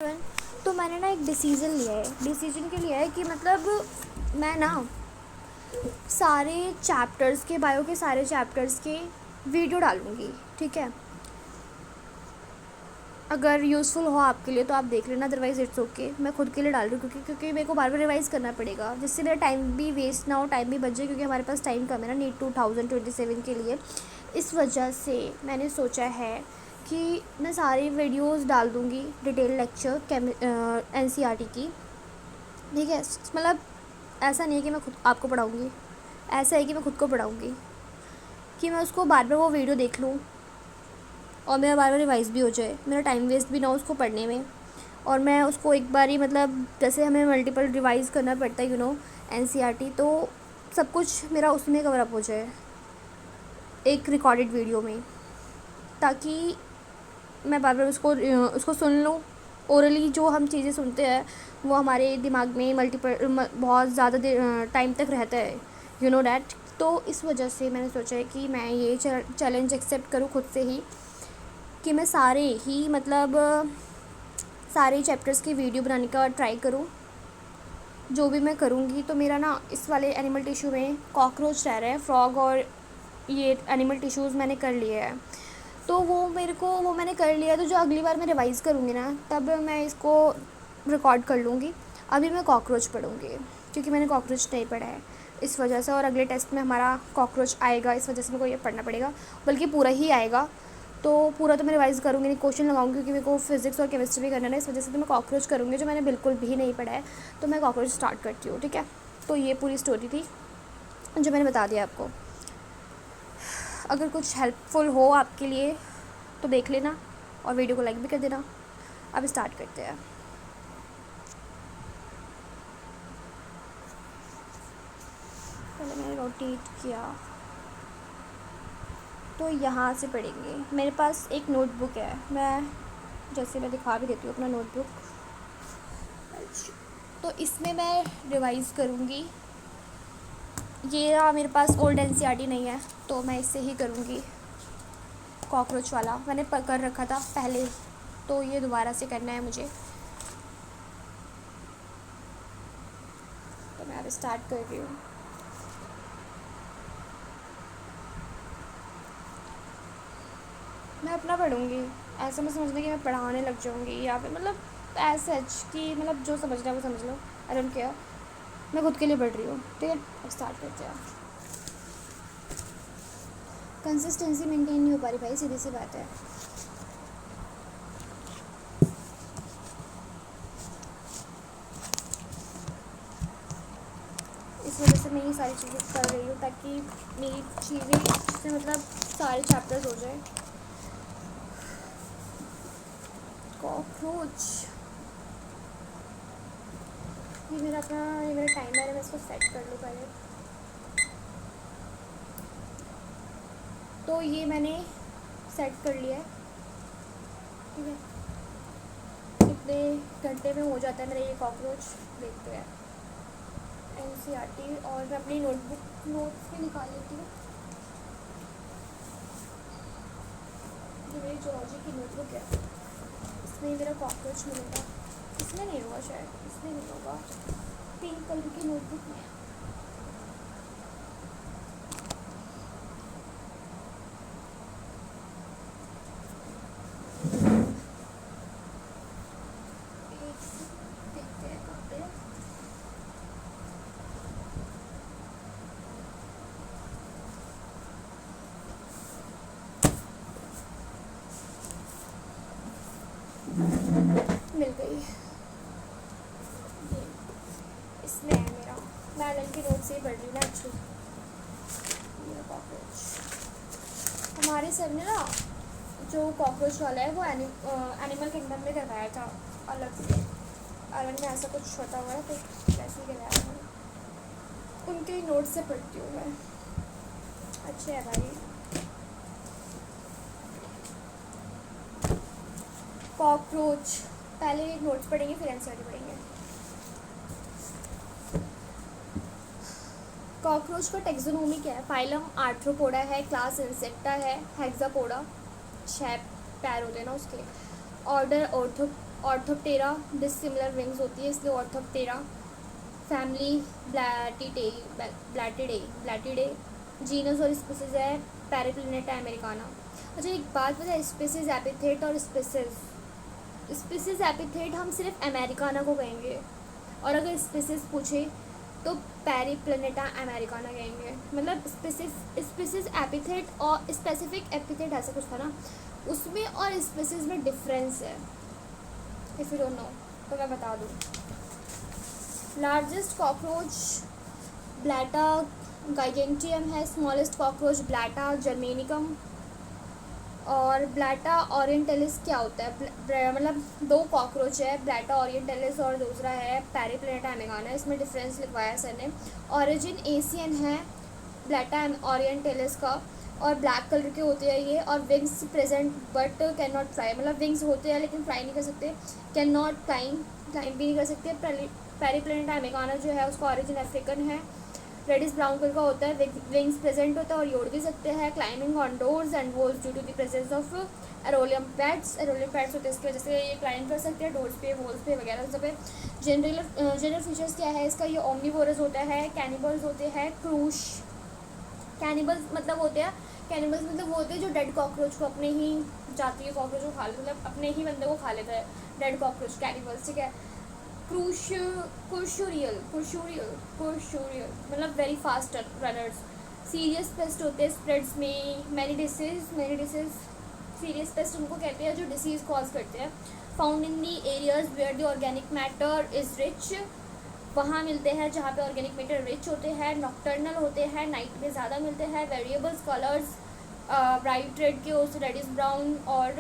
तो मैंने ना एक डिसीज़न लिया है कि मतलब मैं ना सारे चैप्टर्स के बायो के सारे चैप्टर्स के वीडियो डालूँगी। ठीक है, अगर यूज़फुल हो आपके लिए तो आप देख लेना, अदरवाइज़ इट्स ओके। मैं खुद के लिए डाल रही हूँ क्योंकि मेरे को बार बार रिवाइज़ करना पड़ेगा, जिससे मेरा टाइम भी वेस्ट ना हो, टाइम भी बच जाए, क्योंकि हमारे पास टाइम कम है ना नीट 2027 के लिए। इस वजह से मैंने सोचा है कि मैं सारी वीडियोस डाल दूँगी, डिटेल लेक्चर NCERT की। ठीक है, मतलब ऐसा नहीं है कि मैं खुद आपको पढ़ाऊँगी, ऐसा है कि मैं खुद को पढ़ाऊँगी, कि मैं उसको बार बार वो वीडियो देख लूँ और मेरा बार बार रिवाइज़ भी हो जाए, मेरा टाइम वेस्ट भी ना हो उसको पढ़ने में, और मैं उसको एक बार ही मतलब जैसे हमें मल्टीपल रिवाइज़ करना पड़ता है NCERT, तो सब कुछ मेरा उसमें कवर अप हो जाए एक रिकॉर्डेड वीडियो में, ताकि मैं बार बार उसको सुन लूँ। ओरली जो हम चीज़ें सुनते हैं वो हमारे दिमाग में बहुत ज़्यादा टाइम तक रहता है, डैट। तो इस वजह से मैंने सोचा है कि मैं ये चैलेंज एक्सेप्ट करूँ खुद से ही, कि मैं सारे चैप्टर्स की वीडियो बनाने का ट्राई करूँ। जो भी मैं करूँगी तो मेरा ना इस वाले एनिमल टिश्यू में कॉकरोच रह रहे हैं, फ्रॉग, और ये एनिमल टिश्यूज़ मैंने कर लिए हैं। तो वो मैंने कर लिया, तो जो अगली बार मैं रिवाइज़ करूँगी ना, तब मैं इसको रिकॉर्ड कर लूँगी। अभी मैं कॉकरोच पढ़ूँगी क्योंकि मैंने कॉकरोच नहीं पढ़ा है इस वजह से, और अगले टेस्ट में हमारा कॉकरोच आएगा, इस वजह से मेरे को ये पढ़ना पड़ेगा, बल्कि पूरा ही आएगा। तो पूरा तो मैं रिवाइज़ करूँगी नहीं, क्वेश्चन लगाऊंगी, क्योंकि मेरे को फिज़िक्स और केमिस्ट्री भी करना है ना, इस वजह से तो मैं कॉकरोच करूँगी जो मैंने बिल्कुल भी नहीं पढ़ा है। तो मैं कॉकरोच स्टार्ट करती हूँ। ठीक है, तो ये पूरी स्टोरी थी जो मैंने बता दिया आपको। अगर कुछ हेल्पफुल हो आपके लिए तो देख लेना और वीडियो को लाइक भी कर देना। अब स्टार्ट करते हैं। पहले मैंने रोटेट किया, तो यहाँ से पढ़ेंगे। मेरे पास एक नोटबुक है, मैं दिखा भी देती हूँ अपना नोटबुक। तो इसमें मैं रिवाइज़ करूँगी। ये मेरे पास ओल्ड NCERT नहीं है, तो मैं इससे ही करूँगी। कॉकरोच वाला मैंने कर रखा था पहले, तो ये दोबारा से करना है मुझे। तो मैं अब स्टार्ट कर रही हूँ। मैं अपना पढ़ूँगी, ऐसा मैं समझना कि मैं पढ़ाने लग जाऊँगी, या फिर मतलब ऐसा कि मतलब जो समझना है वो समझ लो, आई डोंट केयर। मैं खुद के लिए पढ़ रही हूँ। ठीक है, अब स्टार्ट करते हैं। कंसिस्टेंसी मेंटेन नहीं हो पा रही भाई, सीधी सी बात है। इस वजह से मैं ये सारी चीज़ें कर रही हूँ, ताकि मेरी चीज़ें से मतलब सारे चैप्टर्स हो जाए। कॉकरोच, ये मेरा टाइमर है, मैं इसको सेट कर लूँ पहले। तो ये मैंने सेट कर लिया है। ठीक है, कितने घंटे में हो जाता है मेरा ये कॉकरोच, देखते हैं। NCERT, और मैं अपनी नोट्स भी निकाल लेती हूँ। जो मेरी जोलॉजी की नोटबुक है, इसमें मेरा कॉकरोच मिलेगा। इसमें नहीं होगा शायद, इसमें नहीं होगा, पिंक कलर की नोटबुक में है। देखते हैं कहाँ पे। मिल गई, ये इसमें है मेरा। मैं एलन की नोट से ही पढ़ रही हूँ ना एक्चुअली। मेरा कॉकरोच, हमारे सर ने ना जो कॉकरोच वाला है वो एनिमल किंगडम में करवाया था अलग से। एलन में ऐसा कुछ होता हुआ है, तो वैसे ही करवाया था। उनके नोट से पढ़ती हूँ मैं। अच्छे है भाई। कॉकरोच, पहले नोट्स पढ़ेंगे फिर NCERT पढ़ेंगे। कॉकरोच का टेक्सोनोमी क्या है? फाइलम आर्थ्रोपोडा है, क्लास इंसेक्टा है, हेक्सापोडा, 6 पैर होते हैं ना उसके, ऑर्डर ऑर्थोप्टेरा डिसिमिलर विंग्स होती है इसलिए ऑर्थोप्टेरा। फैमिली ब्लैटिडे। जीनस और स्पीसीज है पैराप्लेनेटा अमेरिकाना। अच्छा एक बात पता है, स्पीसीज एपिथेट और स्पीसीज एपिथेट हम सिर्फ अमेरिकाना को कहेंगे, और अगर स्पीसीज पूछे तो पैराप्लेनेटा अमेरिकाना कहेंगे। मतलब स्पीसीज एपिथेट और स्पेसिफिक एपिथेट ऐसा कुछ था ना, उसमें और स्पीसीज में डिफरेंस है। इफ़ यू डोंट नो तो मैं बता दूँ। लार्जेस्ट कॉकरोच ब्लैटा गाइगेंटियम है। Smallest cockroach Blatta germanica. और ब्लैटा ओरिएंटलिस क्या होता है, मतलब दो कॉकरोच है, ब्लैटा ओरिएंटलिस और दूसरा है पैराप्लेनेटा अमेरिकाना। इसमें डिफरेंस लिखवाया सर ने। ओरिजिन एशियन है ब्लैटा ओरिएंटलिस का, और ब्लैक कलर के होते हैं ये, और wings present but can not fly, मतलब विंग्स होते हैं लेकिन फ्लाई नहीं कर सकते। कैन नॉट क्लाइंब भी नहीं कर सकते। पैराप्लेनेटा अमेरिकाना जो है उसका ओरिजिन अफ्रीकन है। रेडिश ब्राउन कलर का होता है, विंग्स प्रेजेंट होता है और ये उड़ भी सकते हैं। Climbing on doors and walls due to the presence of arolium pads होते हैं, इसकी वजह से ये क्लाइंब कर सकते हैं डोर्स पे, वॉल्स पे वगैरह सब पे। जनरल फीचर्स क्या है इसका, ये ओमनीवोरस होता है। कैनिबल्स होते हैं। क्रूश कैनिबल्स मतलब होते हैं, कैनिबल्स मतलब वो होते हैं जो डेड कॉकरोच को, अपने ही जातीय कॉकरोच को खा लेते, मतलब अपने ही बंदे को खा लेता है डेड कॉकरोच, कैनिबल्स, ठीक है। क्रूशूरियल मतलब very fast runners. Serious paste होते हैं स्प्रेड्स में। मैनी डिसीज सीरियस पेस्ट उनको कहते हैं जो डिसीज़ कॉज करते हैं। Found in the areas where the organic matter is rich, वहाँ मिलते हैं जहाँ पे ऑर्गेनिक मैटर रिच होते हैं। नॉक्टर्नल होते हैं, नाइट में ज़्यादा मिलते हैं। वेरिएबल्स कलर्स ब्राइट रेड के हो, रेडिश ब्राउन और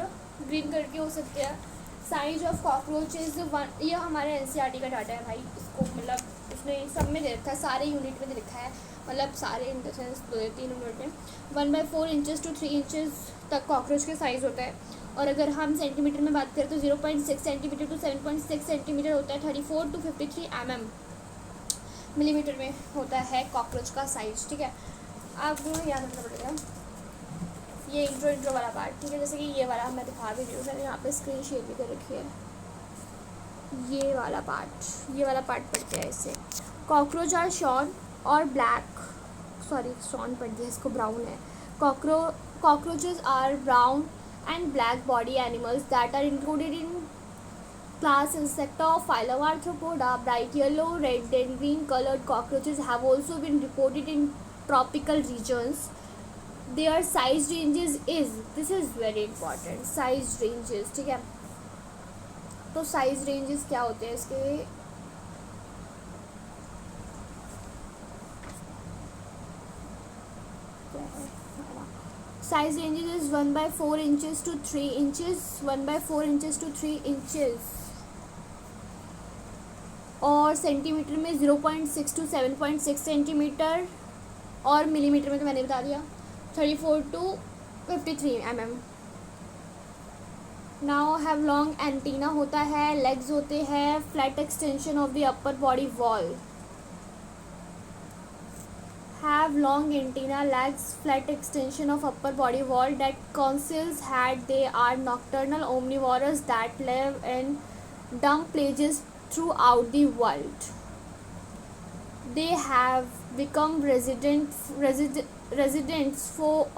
ग्रीन कलर के हो सकते हैं। साइज ऑफ कॉकरोचेज ये हमारे एनसीईआरटी का डाटा है भाई, इसको मतलब उसने सब में दे रखा है, सारे यूनिट में दे रखा है, मतलब सारे इन द सेंस 2-3 यूनिट में। 1/4 इंचज़ to 3 इंचज़ तक कॉकरोच के साइज़ होता है। और अगर हम सेंटीमीटर में बात करें तो 0.6 सेंटीमीटर to 7.6 सेंटीमीटर होता है। 34 to 53 मिलीमीटर में होता है कॉकरोच का साइज, ठीक है। आपको याद रखना पड़ेगा ये इंट्रो वाला पार्ट, ठीक है। जैसे कि ये वाला मैं दिखा भी रही हूँ, मैंने यहाँ पे स्क्रीन शेयर भी कर रखी है। ये वाला पार्ट पढ़ते हैं इससे। कॉकरोच आर शॉन और ब्लैक, सॉरी शॉन पढ़ दिया, इसको ब्राउन है। Cockroaches are brown and black body animals that are included in class insecta of phylum Arthropoda. Bright yellow, red and green colored cockroaches have also been reported in tropical regions. Their size ranges this is very important, size ranges, ठीक है। तो size ranges क्या होते हैं इसके, size ranges is 1/4 inches to 3 inches, 1/4 inches to 3 inches. और centimetre में 0.6 to 7.6 centimetre, और मिलीमीटर में तो मैंने बता दिया 34 to 53 now have long antenna होता है, लेग्स होते हैं, flat extension of the upper body wall. Have long antenna, legs, flat extension of upper body wall that conceals head. They are nocturnal omnivores that live in damp places throughout the world. They have become residents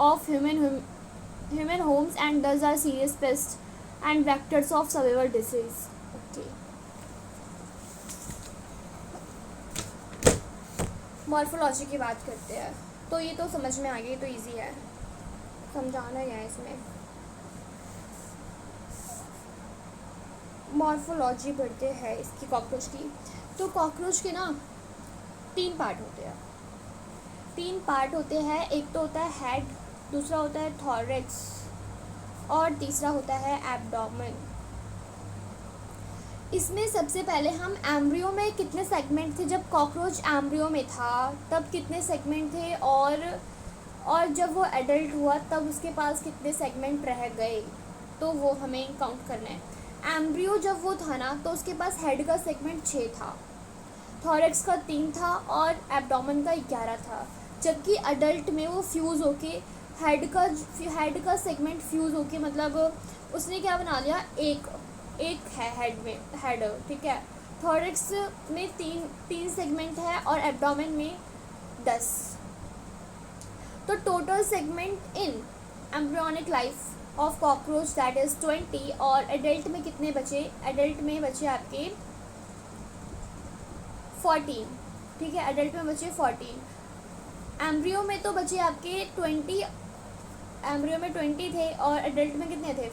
of human homes and thus are serious pests and vectors of survival disease. Okay. Morphology की बात करते हैं, तो ये तो समझ में आ गई, तो इजी है, समझाना ही है इसमें। मॉर्फोलॉजी पढ़ते हैं इसकी कॉकरोच की। तो कॉकरोच के ना 3 पार्ट होते हैं। एक तो होता है हेड, दूसरा होता है थॉरेक्स और तीसरा होता है एब्डोमेन। इसमें सबसे पहले हम एम्ब्रियो में कितने सेगमेंट थे, जब कॉकरोच एम्ब्रियो में था तब कितने सेगमेंट थे, और जब वो एडल्ट हुआ तब उसके पास कितने सेगमेंट रह गए, तो वो हमें काउंट करना है। एम्ब्रियो जब वो था ना तो उसके पास हेड का सेगमेंट 6 था, थॉरेक्स का 3 था और एब्डोमेन का 11 था। जबकि अडल्ट में वो फ्यूज़ होके हेड का सेगमेंट फ्यूज़ होके, मतलब उसने क्या बना लिया, एक है हेड में हेड, ठीक है। थॉरैक्स में तीन सेगमेंट है और एब्डोमेन में 10। तो total segment in embryonic life of cockroach that is 20। और एडल्ट में कितने बचे? एडल्ट में बचे आपके 14, ठीक है। एडल्ट में बचे 14। एम्ब्रियो में तो बचे आपके 20, एम्ब्रियो में 20 थे और एडल्ट में कितने थे?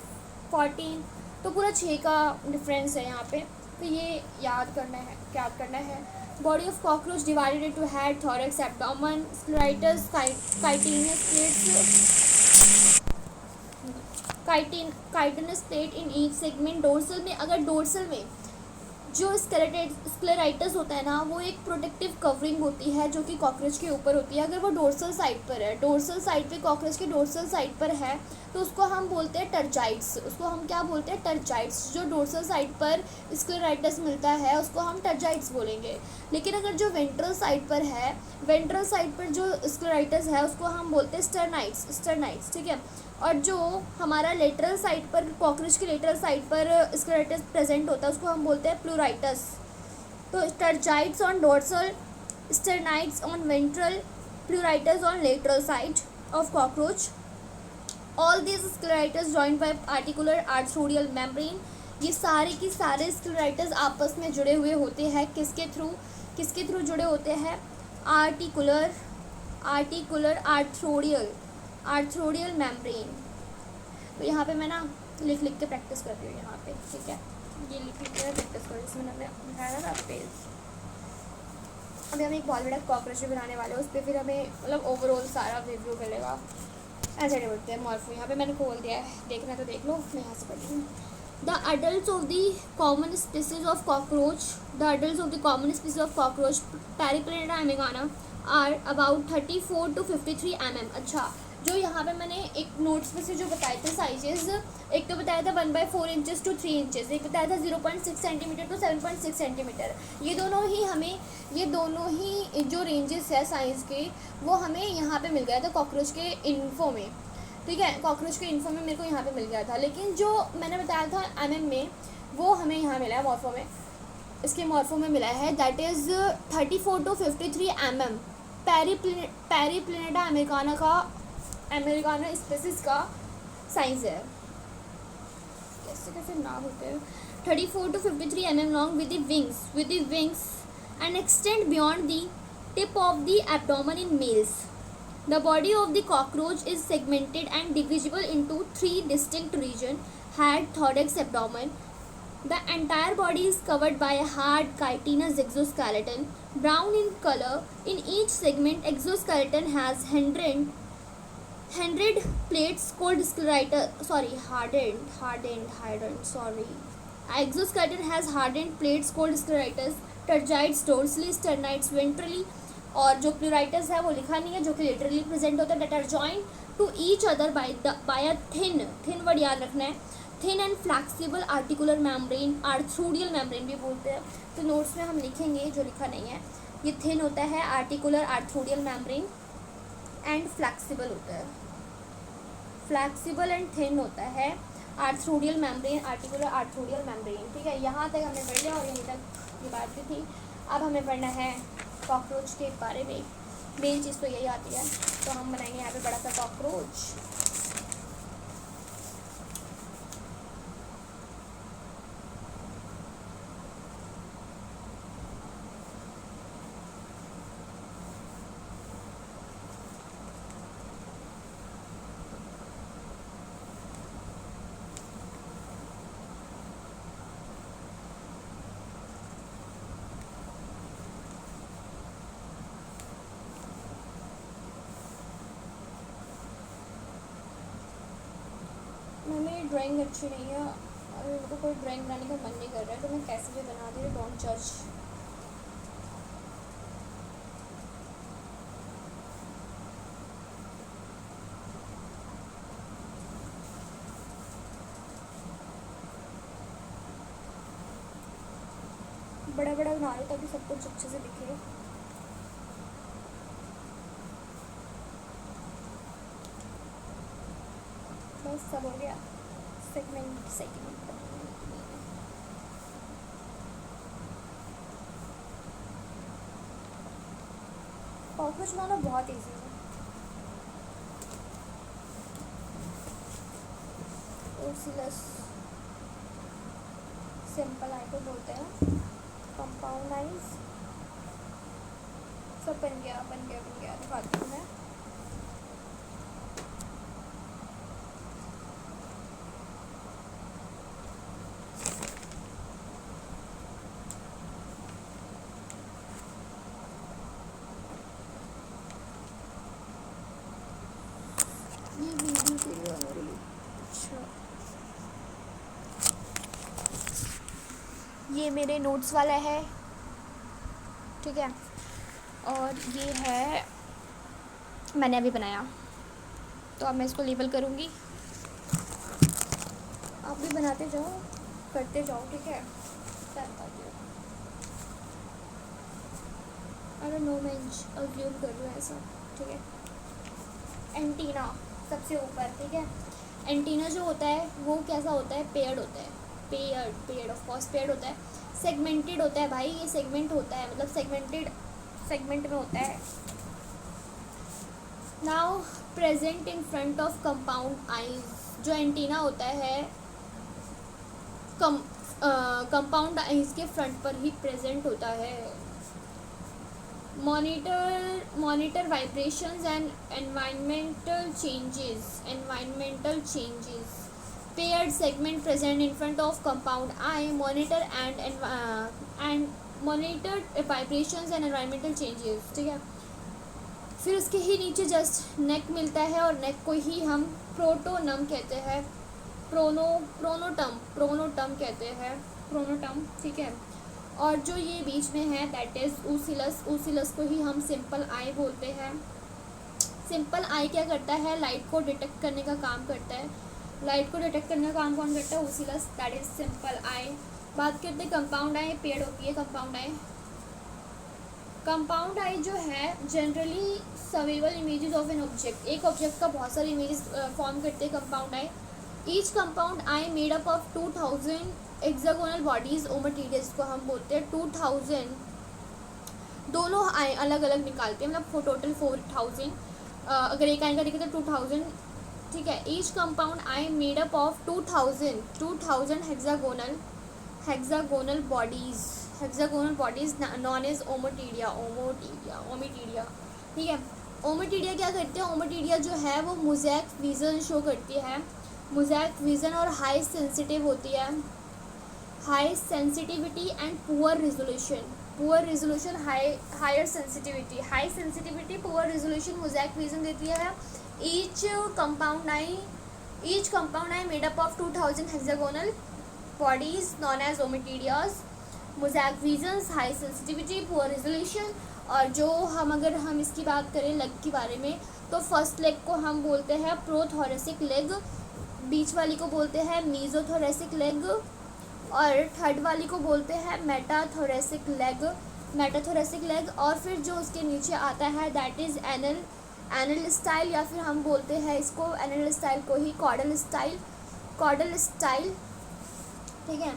14। तो पूरा 6 का डिफरेंस है यहाँ पे। तो ये याद करना है। Body of cockroach divided into head, thorax, abdomen, sclerites, chitinous plate in each segment. Dorsal में, अगर डोर्सल में जो स्क्लेराइटस होता है ना, वो एक प्रोटेक्टिव कवरिंग होती है जो कि कॉकरोच के ऊपर होती है। अगर वो डोर्सल साइड पर है, डोर्सल साइड पे कॉकरोच के डोर्सल साइड पर है, तो उसको हम बोलते हैं टर्जाइट्स। उसको हम क्या बोलते हैं? टर्जाइट्स। जो डोर्सल साइड पर स्क्लेराइटस मिलता है उसको हम टर्जाइट्स बोलेंगे। लेकिन अगर जो वेंट्रल साइड पर है, वेंट्रल साइड पर जो स्क्लेराइटस है उसको हम बोलते हैं स्टर्नाइट्स, ठीक है। और जो हमारा लेटरल साइड पर, कॉकरोच की लेटरल साइड पर स्क्लेराइटस प्रेजेंट होता है उसको हम बोलते हैं प्लूराइटस। तो tergites on dorsal, sternites on ventral, pleurites on lateral side of cockroach. All this sclerites joined by articular arthrodial membrane. ये सारे की सारे स्क्लेराइटस आपस में जुड़े हुए होते हैं। किसके थ्रू जुड़े होते हैं? Articular arthrodial membrane. तो यहाँ पे मैं ना लिख के प्रैक्टिस कर रही हूँ यहाँ पे, ठीक है। ये लिख के प्रैक्टिस कर रही हूँ, इसमें हमने बनाया था पेज। अभी हम एक बहुत बड़ा कॉकरोच भी बनाने वाले हैं, उस पर फिर हमें मतलब ओवरऑल सारा रिव्यू मिलेगा। ऐसे नहीं बोलते हैं मॉर्फो। यहाँ पे मैंने खोल दिया है, देखना है तो देख लो। मैं यहाँ से पढ़ी हूँ। The adults of the common species of cockroach, Periplaneta americana, are about 34 to 53 mm। अच्छा, जो यहाँ पे मैंने एक नोट्स में से जो बताए थे साइजेस, एक तो बताया था 1/4 इंचेस टू 3 इंचेस, एक बताया था 0.6 सेंटीमीटर टू 7.6 सेंटीमीटर। ये दोनों ही जो रेंजेस है साइज़ के, वो हमें यहाँ पे मिल गया था कॉकरोच के इन्फो में, ठीक है। कॉकरोच के इन्फो में मेरे को यहाँ पे मिल गया था। लेकिन जो मैंने बताया था एमएम में, वो हमें यहाँ मिला है मॉर्फो में। इसके मॉर्फो में मिला है that is 34 to 53 mm। Periplaneta americana species का साइज है। कैसे ना होते हैं। 34 to 53 mm long with the wings and extend beyond the tip of the abdomen in males। The body of the cockroach is segmented and divisible into 3 distinct regions: head, thorax, abdomen. The entire body is covered by a hard chitinous exoskeleton, brown in color. In each segment, exoskeleton has hardened plates called exoskeleton has hardened plates called scleritis, tergites dorsally, sternites ventrally। और जो प्लूराइटस है वो लिखा नहीं है, जो कि literally present होता है। That are joined to each other by a thin word याद रखना है, thin and flexible articular membrane, arthrodial membrane भी बोलते हैं। तो नोट्स में हम लिखेंगे, जो लिखा नहीं है। ये थिन होता है articular arthrodial membrane and flexible होता है, फ्लैक्सिबल एंड थिन होता है arthrodial membrane, articular arthrodial membrane, ठीक है। यहाँ तक हमने पढ़ लिया और यहीं तक ये बात भी थी। अब हमें पढ़ना है कॉकरोच के बारे में। मेन चीज़ तो यही आती है। तो हम बनाएंगे यहाँ पे बड़ा सा कॉकरोच। मेरी ड्राइंग अच्छी नहीं है और मेरे को कोई ड्राइंग बनाने का मन नहीं कर रहा है, तो मैं कैसे भी बना दी, डोंट जज। बड़ा बड़ा बना रही ताकि सब कुछ अच्छे से दिखे। बस सब हो गया। सेगमेंट कॉकरोच बनाना बहुत ईजी है। ओसिलस सिंपल आई को बोलते हैं, कंपाउंड आइज। सब बन गया बन गया बन गया, दिखाती हूँ मैं। ये वीडियो के लिए आ रही है। अच्छा, ये मेरे नोट्स वाला है, ठीक है। और ये है मैंने अभी बनाया, तो अब मैं इसको लेबल करूँगी। आप भी बनाते जाओ, करते जाओ, ठीक है। अरे नो, मैं अज्यूम कर रही हूँ ऐसा, ठीक है। एंटीना सबसे ऊपर, ठीक है। एंटीना जो होता है वो कैसा होता है, पेयर्ड होता है। पेयर्ड ऑफ कोर्स पेयर्ड होता है। सेगमेंटेड होता है भाई, ये सेगमेंट होता है, मतलब सेगमेंट में होता है। Now present in front of compound eyes. जो एंटीना होता है कंपाउंड आइज के फ्रंट पर ही प्रेजेंट होता है। Monitor vibrations and environmental changes. Paired segment present in front of compound I monitor and monitor vibrations and environmental changes, ठीक है। फिर उसके ही नीचे जस्ट नेक मिलता है, और नेक को ही हम प्रोटोनम कहते हैं, प्रोनोटम कहते हैं, प्रोनोटम, ठीक है। और जो ये बीच में है दैट इज़ ओसिलस को ही हम सिंपल आई बोलते हैं। सिंपल आई क्या करता है, लाइट को डिटेक्ट करने का काम करता है। लाइट को डिटेक्ट करने का काम कौन करता है, ओसिलस, दैट इज़ सिंपल आई। बात करते हैं कंपाउंड आई, पेड़ होती है कंपाउंड आई। कंपाउंड आई जो है generally several images of an object, एक ऑब्जेक्ट का बहुत सारे इमेजेस फॉर्म करते हैं compound eye. Each compound eye made up of 2000 hexagonal bodies ommatidias को हम बोलते हैं 2000। दोनों आई अलग अलग निकालते हैं, मतलब टोटल 4000। अगर एक आई का देखें तो 2000, ठीक है। Each compound eye made up of 2000 hexagonal bodies known as ommatidia, ठीक है। ओमोटिडिया क्या करते हैं, ओमोटिडिया जो है वो मोज़ेक विज़न शो करती है। मोज़ेक विज़न और हाई सेंसिटिव होती है, high sensitivity and poor resolution, higher sensitivity poor resolution mosaic vision देती है। Each compound eye made up of 2000 hexagonal bodies known as ommatidias, mosaic visions, high sensitivity, poor resolution. और जो अगर हम इसकी बात करें लेग के बारे में, तो फर्स्ट लेग को हम बोलते हैं प्रोथोरेसिक लेग, बीच वाली को बोलते हैं मीजोथोरेसिक लेग, और थर्ड वाली को बोलते हैं मेटाथोरेसिक लेग। और फिर जो उसके नीचे आता है दैट इज़ एनल स्टाइल, या फिर हम बोलते हैं इसको एनल स्टाइल को ही कॉर्डल स्टाइल, ठीक है।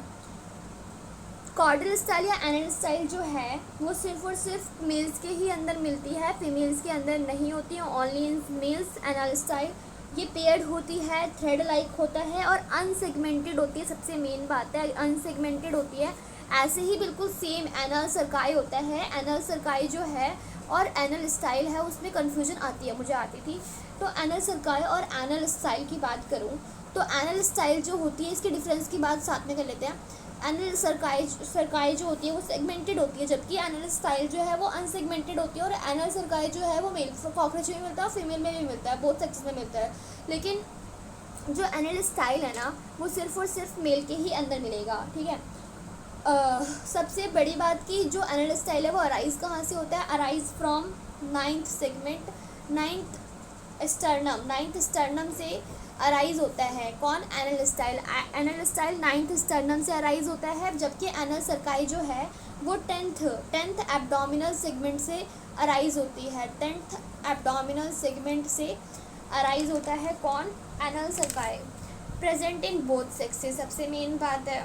कॉर्डल स्टाइल या एनल स्टाइल जो है वो सिर्फ और सिर्फ मेल्स के ही अंदर मिलती है, फीमेल्स के अंदर नहीं होती है, only in males. Anal style ये पेयर्ड होती है, थ्रेड लाइक होता है और अनसेगमेंटेड होती है। सबसे मेन बात है अनसेगमेंटेड होती है। ऐसे ही बिल्कुल सेम एनल सर्काई होता है। एनल सर्काई जो है और एनल स्टाइल है उसमें कन्फ्यूजन आती है, मुझे आती थी। तो एनल सर्काई और एनल स्टाइल की बात करूँ तो एनल स्टाइल जो होती है, इसके डिफरेंस की बात साथ में कर लेते हैं। एनल सर्काई जो होती है वो सेगमेंटेड होती है, जबकि एनल स्टाइल जो है वो अनसेगमेंटेड होती है। और एनल सर्काई जो है वो मेल कॉकरोच में मिलता है और फीमेल में भी मिलता है, बोथ सेक्स में मिलता है। लेकिन जो एनल स्टाइल है ना वो सिर्फ और सिर्फ मेल के ही अंदर मिलेगा, ठीक है। सबसे बड़ी बात कि जो एनल स्टाइल है वो अराइज कहाँ से होता है, arise from ninth segment, ninth sternum से अराइज होता है। कौन, एनल स्टाइल नाइन्थ स्टर्नम से अराइज होता है, जबकि एनल सर्काई जो है वो टेंथ एब्डोमिनल सेगमेंट से अराइज होती है। 10th एब्डोमिनल सेगमेंट से अराइज होता है कौन, anal cerci. Present in both sexes, सबसे मेन बात है।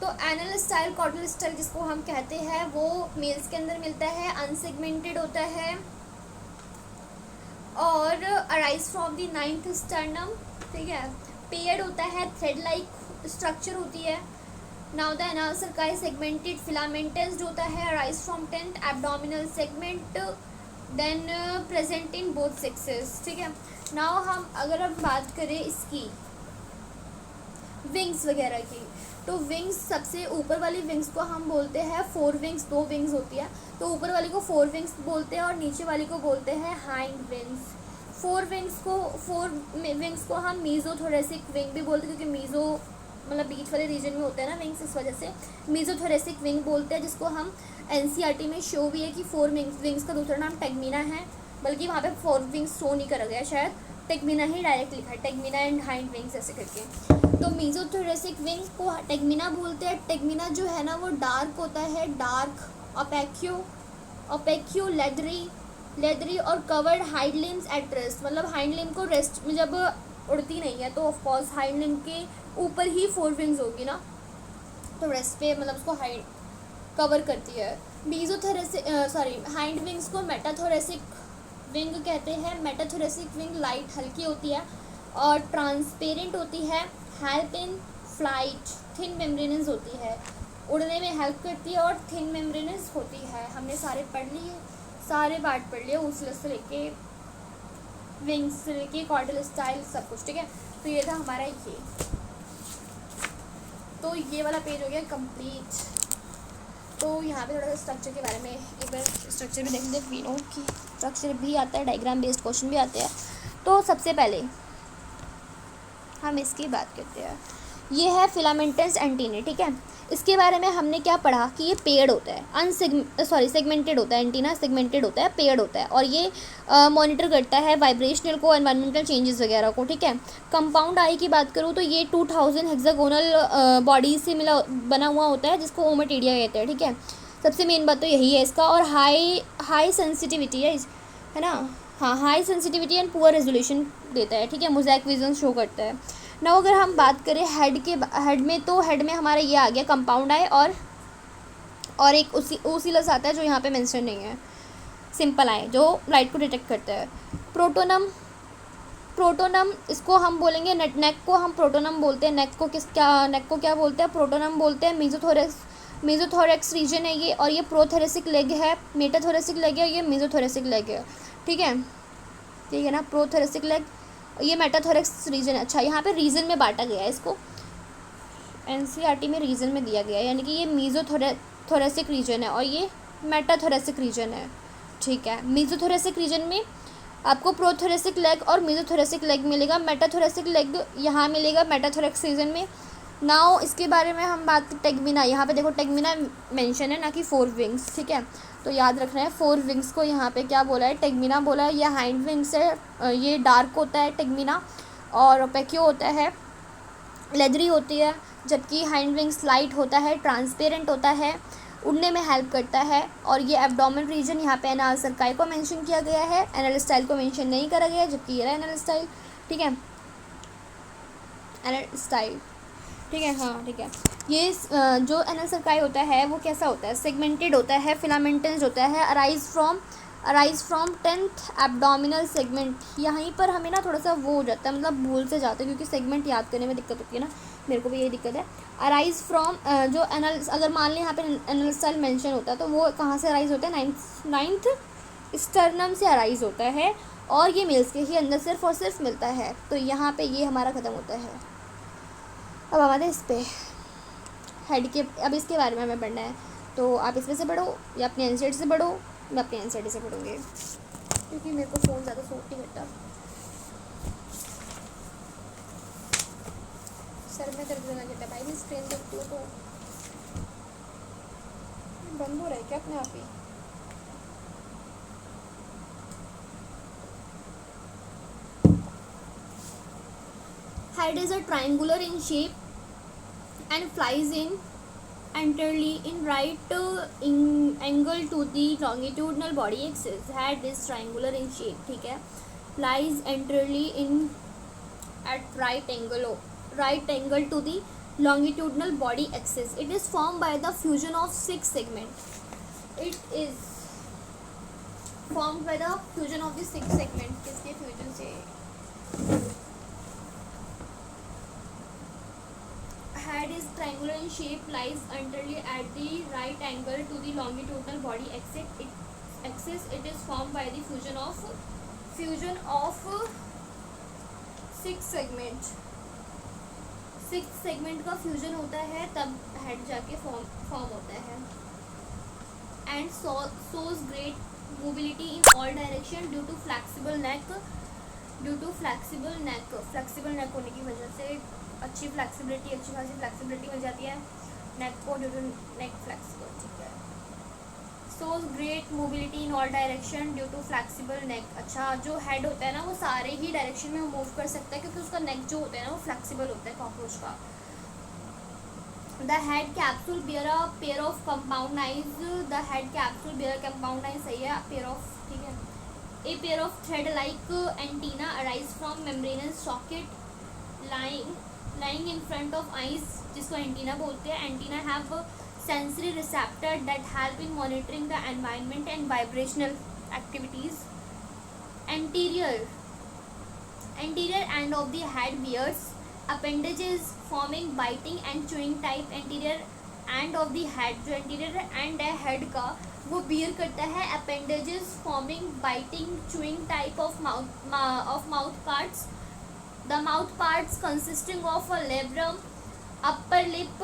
तो एनल स्टाइल कॉर्डल स्टाइल जिसको हम कहते हैं वो मेल्स के अंदर मिलता है, अनसेगमेंटेड होता है और arise from the 9th sternum, ठीक है। पेयर्ड होता है, थ्रेड लाइक स्ट्रक्चर होती है। Now the anal cerci segmented filamentous होता है, arise from 10th abdominal segment, then present in both sexes, ठीक है। नाउ अगर हम बात करें इसकी विंग्स वगैरह की, तो विंग्स सबसे ऊपर वाली विंग्स को हम बोलते हैं फोर विंग्स, 2 विंग्स होती है, तो ऊपर वाली को फोर विंग्स बोलते हैं और नीचे वाली को बोलते हैं हाइंड विंग्स। फोर विंग्स को हम मीजोथोरेसिक विंग भी बोलते हैं, क्योंकि मीजो मतलब बीच वाले रीजन में होते हैं ना विंग्स, इस वजह से मीजोथोरेसिक विंग बोलते हैं, जिसको हम एनसीईआरटी में शो भी है कि 4 विंग्स का दूसरा नाम टेगमिना है, बल्कि वहाँ पे 4 विंग्स शो नहीं करा गया, शायद टेगमिना ही डायरेक्ट लिखा है, टेगमिना एंड हाइंड विंग्स ऐसे करके। तो मीजोथोरेसिक विंग को टेगमिना बोलते हैं। टेगमिना जो है ना वो डार्क होता है, डार्क ओपेक्यू लेदरी और covered hind limbs at rest, मतलब हाइंड लिम को रेस्ट में जब उड़ती नहीं है तो ऑफकोर्स हाइंड लिम के ऊपर ही 4 विंग्स होगी ना, तो रेस्ट पे मतलब उसको हाइंड कवर करती है। हाइंड विंग्स को मेटाथोरेसिक विंग कहते हैं। मेटाथोरेसिक विंग लाइट हल्की होती है और ट्रांसपेरेंट होती है, help in flight, thin membranes होती है, उड़ने में हेल्प करती है और थिन मेम्ब्रेनस होती है। हमने सारे पढ़ लिए, सारे पार्ट पढ़ लिए, ऊसलस से लेके विंग्स से लेके कॉर्डल स्टाइल सब कुछ, ठीक है। तो ये था हमारा ये, तो ये वाला पेज हो गया कंप्लीट। तो यहाँ पे थोड़ा सा स्ट्रक्चर के बारे में एक बार स्ट्रक्चर भी देख लेते हैं। वी नो कि स्ट्रक्चर भी आता है, डायग्राम बेस्ड क्वेश्चन भी आते हैं। तो सबसे पहले हम इसकी बात करते हैं, ये है फिलामेंटस एंटीना, ठीक है। इसके बारे में हमने क्या पढ़ा कि ये पेयर्ड होता है, सेगमेंटेड होता है, एंटीना सेगमेंटेड होता है, पेयर्ड होता है, और ये मॉनिटर करता है वाइब्रेशनल को, एनवायरमेंटल चेंजेस वगैरह को, ठीक है। कंपाउंड आई की बात करूँ तो ये 2000 हेक्सागोनल बॉडीज से बना हुआ होता है, जिसको ओमेटेरिया कहते हैं, ठीक है। सबसे मेन बात तो यही है इसका, और हाई सेंसिटिविटी है ना, हाँ, high sensitivity and poor resolution देता है, ठीक है, मोज़ेक विजन शो करता है। ना अगर हम बात करें हेड में, तो हेड में हमारा ये आ गया कंपाउंड आई, और एक ओसिलस आता है जो यहाँ पे मेंशन नहीं है, सिंपल आई जो लाइट को डिटेक्ट करता है। प्रोटोनम इसको हम बोलेंगे, नेक को हम प्रोटोनम बोलते हैं, नेक को क्या बोलते हैं, प्रोटोनम बोलते हैं। मीजोथोरेक्स रीजन है ये, और ये प्रोथोरेसिक लेग है, मेटाथोरेसिक लेग है, और ये मीजोथोरेसिक लेग है, ठीक है ना, प्रोथोरेसिक लेग, ये मेटाथोरेक्स रीजन है। अच्छा, यहाँ पे रीजन में बांटा गया है इसको, एनसीईआरटी में रीजन में दिया गया है, यानी कि ये मीजोथोरेसिक रीजन है और ये मेटाथोरेसिक रीजन है, ठीक है। मीजोथोरेसिक रीजन में आपको प्रोथोरेसिक लेग और मीजोथोरेसिक लेग मिलेगा, मेटाथोरेसिक लेग यहाँ मिलेगा मेटाथोरेक्स रीजन में। नाउ इसके बारे में हम बात, टेगमिना, यहाँ पे देखो टेगमिना मेंशन है, ना कि 4 विंग्स, ठीक है। तो याद रखना है 4 विंग्स को यहाँ पे क्या बोला है, टेगमिना बोला है। ये हाइंड विंग्स है, ये डार्क होता है टेगमिना, और ओपेक्यो होता है, लेदरी होती है, जबकि हाइंड विंग्स लाइट होता है, ट्रांसपेरेंट होता है, उड़ने में हेल्प करता है। और ये एब्डोमेन रीजन, यहाँ पे एनल सर्काई को मेंशन किया गया है, एनल स्टाइल को मेंशन नहीं करा गया, जबकि ये रहा एनल स्टाइल, ठीक है, एनल स्टाइल, ठीक है, हाँ, ठीक है। ये जो एनल सर्काई होता है वो कैसा होता है, सेगमेंटेड होता है, फिलामेंटस होता है, arise from 10th abdominal segment. यहीं पर हमें ना थोड़ा सा वो हो जाता है, मतलब भूल से जाते हैं, क्योंकि सेगमेंट याद करने में दिक्कत होती है ना, मेरे को भी यही दिक्कत है। अराइज फ्रॉम जो एनल, अगर मान लें यहाँ पे एनल स्टाइल मेंशन होता है तो वो कहाँ से अराइज होता है, 9th स्टर्नम से अराइज होता है, और ये मेल्स के ही अंदर सिर्फ और सिर्फ मिलता है। तो यहाँ पे ये हमारा ख़त्म होता है। अब हमारे इस पे हेड के, अब इसके बारे में हमें पढ़ना है, तो आप इसमें से पढ़ो या अपने एनसीईआरटी से पढ़ो, मैं अपने एनसीईआरटी से पढ़ूँगी, क्योंकि मेरे को फ़ोन ज़्यादा सूट नहीं करता, सर में दर्द लगा देता है भाई, मैं स्क्रीन देखती हूँ तो बंद हो रहा है क्या अपने आप ही। Head is a triangular in shape and flies in entirely in right angle to the longitudinal body axis. Head is triangular in shape, ठीक है, flies entirely in at right angle to the longitudinal body axis. It is formed by the fusion of 6 segments. It is formed by the fusion of the 6 segments. किसके fusion से? Head is triangular in shape, lies entirely at the right angle to the longitudinal body axis. It is formed by the fusion of 6 segments. 6 segment का fusion होता है तब head जाके form होता है. And shows great mobility in all direction due to flexible neck. Flexible neck होने की वजह से अच्छी खासी फ्लेक्सिबिलिटी मिल जाती है नेक को, ड्यू टू नेक फ्लेक्सिबल. ठीक है. shows great mobility in all direction due to flexible neck. अच्छा, जो हेड होता है ना वो सारे ही डायरेक्शन में मूव कर सकता है क्योंकि उसका नेक जो होता है ना वो फ्लेक्सिबल होता है कॉकरोच का. The head capsule bear a pair of compound eyes. The head capsule bear compound eyes. सही है. pair of, ठीक है. A pair of thread-like antenna arise from membranous socket lying in front of eyes, जिसको antenna बोलते हैं. Antenna have sensory receptor that help in monitoring the environment and vibrational activities. Anterior end of the head bears appendages forming biting and chewing type. Anterior end of the head, जो anterior end है head का, वो bear करता है appendages forming biting chewing type of mouth parts. The mouth parts consisting of a labrum, upper lip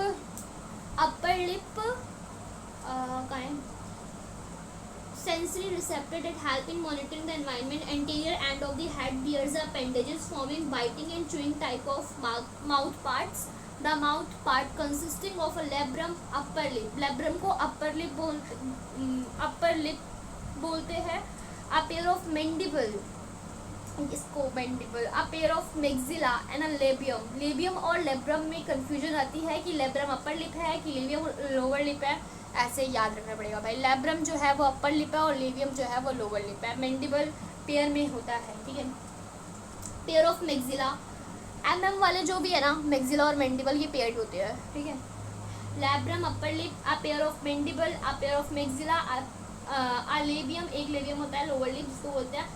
sensory receptor that help in monitoring the environment. Anterior end of the head bears appendages forming biting and chewing type of mouth parts. The mouth part consisting of a labrum, upper lip. labrum को upper lip बोलते हैं. A pair of mandible, इसको mandible. A pair of maxilla and a labium. labium और labrum में confusion आती है कि labrum upper lip है कि labium lower lip है. ऐसे याद रखना पड़ेगा भाई. लेब्रम जो है वो अपर लिप है और लेबियम जो है वो लोअर लिप है. मैंडिबल पेयर में होता है. ठीक है. पेयर ऑफ मैक्सिला, एमएम वाले जो भी है ना, मैक्सिला और मैंडिबल ये पेयर्ड होते हैं. ठीक है. Labrum upper lip, a pair of mandible, a pair of maxilla, a labium, एक लेबियम होता है लोअर लिप जिसको बोलते हैं.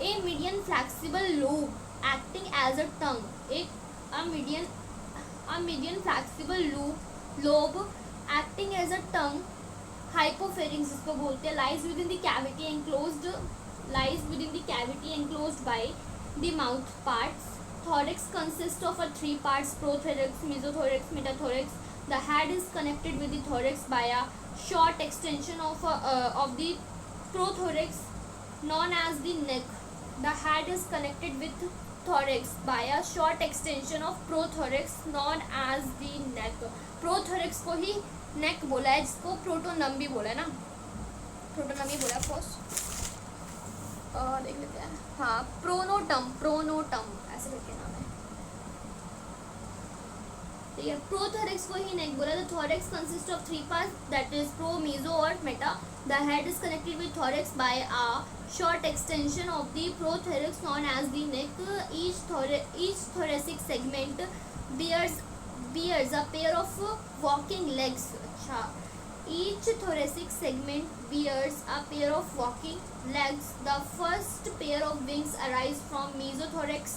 A median flexible lobe acting as a tongue. एक median flexible lobe acting as a tongue, hypopharynx जिसको बोलते हैं, lies within the cavity enclosed by the mouth parts. Thorax consists of 3 parts: prothorax, mesothorax, metathorax. The head is connected with the thorax by a short extension of the prothorax known as the neck. The head is connected with thorax by a short extension of prothorax known as the neck. Prothorax को ही neck बोला है, जिसको प्रोटोनम भी बोला है ना. प्रोटोनम ही बोला है फर्स्ट. देख लेते हैं. हाँ, प्रोनोटम ऐसे करके नाम है. ठीक है. प्रोथोरेक्स को ही नेक बोला. The thorax consist of 3 parts, that is pro, meso और meta. The head is connected with thorax by a short extension of the prothorax known as the neck. Each thoracic segment bears a pair of walking legs. अच्छा, each thoracic segment bears a pair of walking legs. The first pair of wings arise from mesothorax.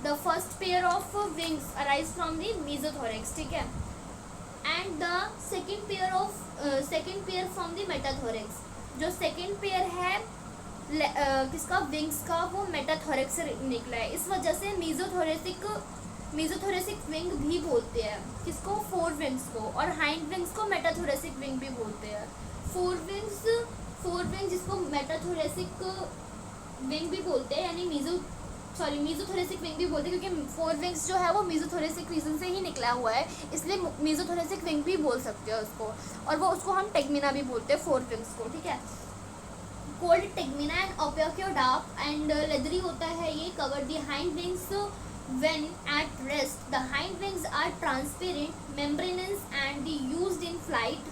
The first pair of wings arise from the mesothorax. ठीक है. And the second pair from the metathorax. जो second pair है किसका, wings का, वो metathorax से निकला है. इस वजह से मेसोथोरेसिक विंग भी बोलते हैं. किसको, फोर विंग्स को. और हाइंड विंग्स को मेटाथोरेसिक विंग भी बोलते हैं. फोर विंग जिसको मेटाथोरेसिक विंग भी बोलते हैं, यानी मेसोथोरेसिक विंग भी बोलते हैं क्योंकि फोर विंग्स जो है वो मेसोथोरेसिक रीजन से ही निकला हुआ है, इसलिए मेसोथोरेसिक विंग भी बोल सकते हैं उसको. और वो उसको हम टेगमिना भी बोलते हैं, फोर विंग्स को. ठीक है. Called tegmina and opaque dark and leathery होता है ये. Cover the hind wings when at rest. The hind wings are transparent, membranous and used in flight.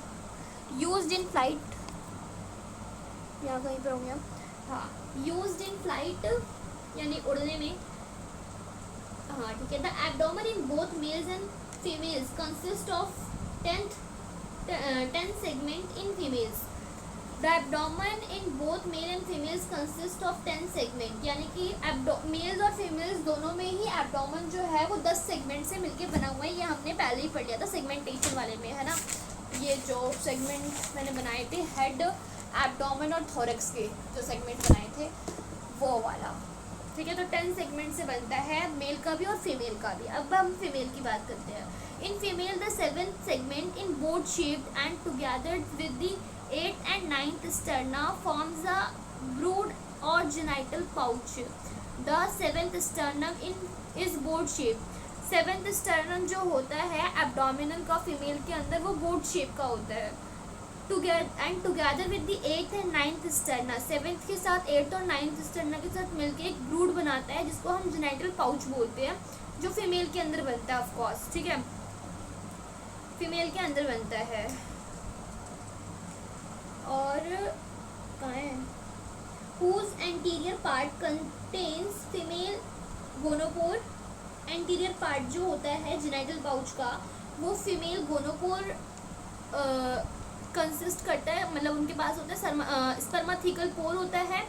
यहाँ कहीं पर होंगे. हाँ, used in flight यानी उड़ने में. हाँ ठीक है. The abdomen in both males and females consist of 10 segment in females. The abdomen in both male and females consist of 10 segment, यानी कि मेल्स और फीमेल्स दोनों में ही एब्डोमेन जो है वो 10 सेगमेंट से मिलके बना हुआ है. ये हमने पहले ही पढ़ लिया था सेगमेंटेशन वाले में, है ना. ये जो सेगमेंट मैंने बनाए थे हेड, एब्डोमेन और थोरैक्स के जो सेगमेंट बनाए थे वो वाला, ठीक है. तो 10 सेगमेंट से बनता है मेल का भी और फीमेल का भी. अब हम फीमेल की बात करते हैं. In female the 7th segment in both shaped and together with the 8th and 9th sterna forms a brood or genital pouch. The 7th sternum is board shaped. 7th sternum जो होता है abdominal का female के अंदर वो board shape का होता है. Together with the 8th and 9th sterna, 7th के साथ 8th और 9th sterna के साथ मिलके एक ब्रूड बनाता है जिसको हम जेनाइटल पाउच बोलते हैं, जो फीमेल के अंदर बनता है. ऑफ कोर्स, ठीक है, फीमेल के अंदर बनता है. और कहाँ है, whose anterior part contains female gonopore. Anterior part जो होता है जेनाइटल पाउच का वो फीमेल गोनोपोर कंसिस्ट करता है. मतलब उनके पास होता है स्पर्माथिकल पोर होता है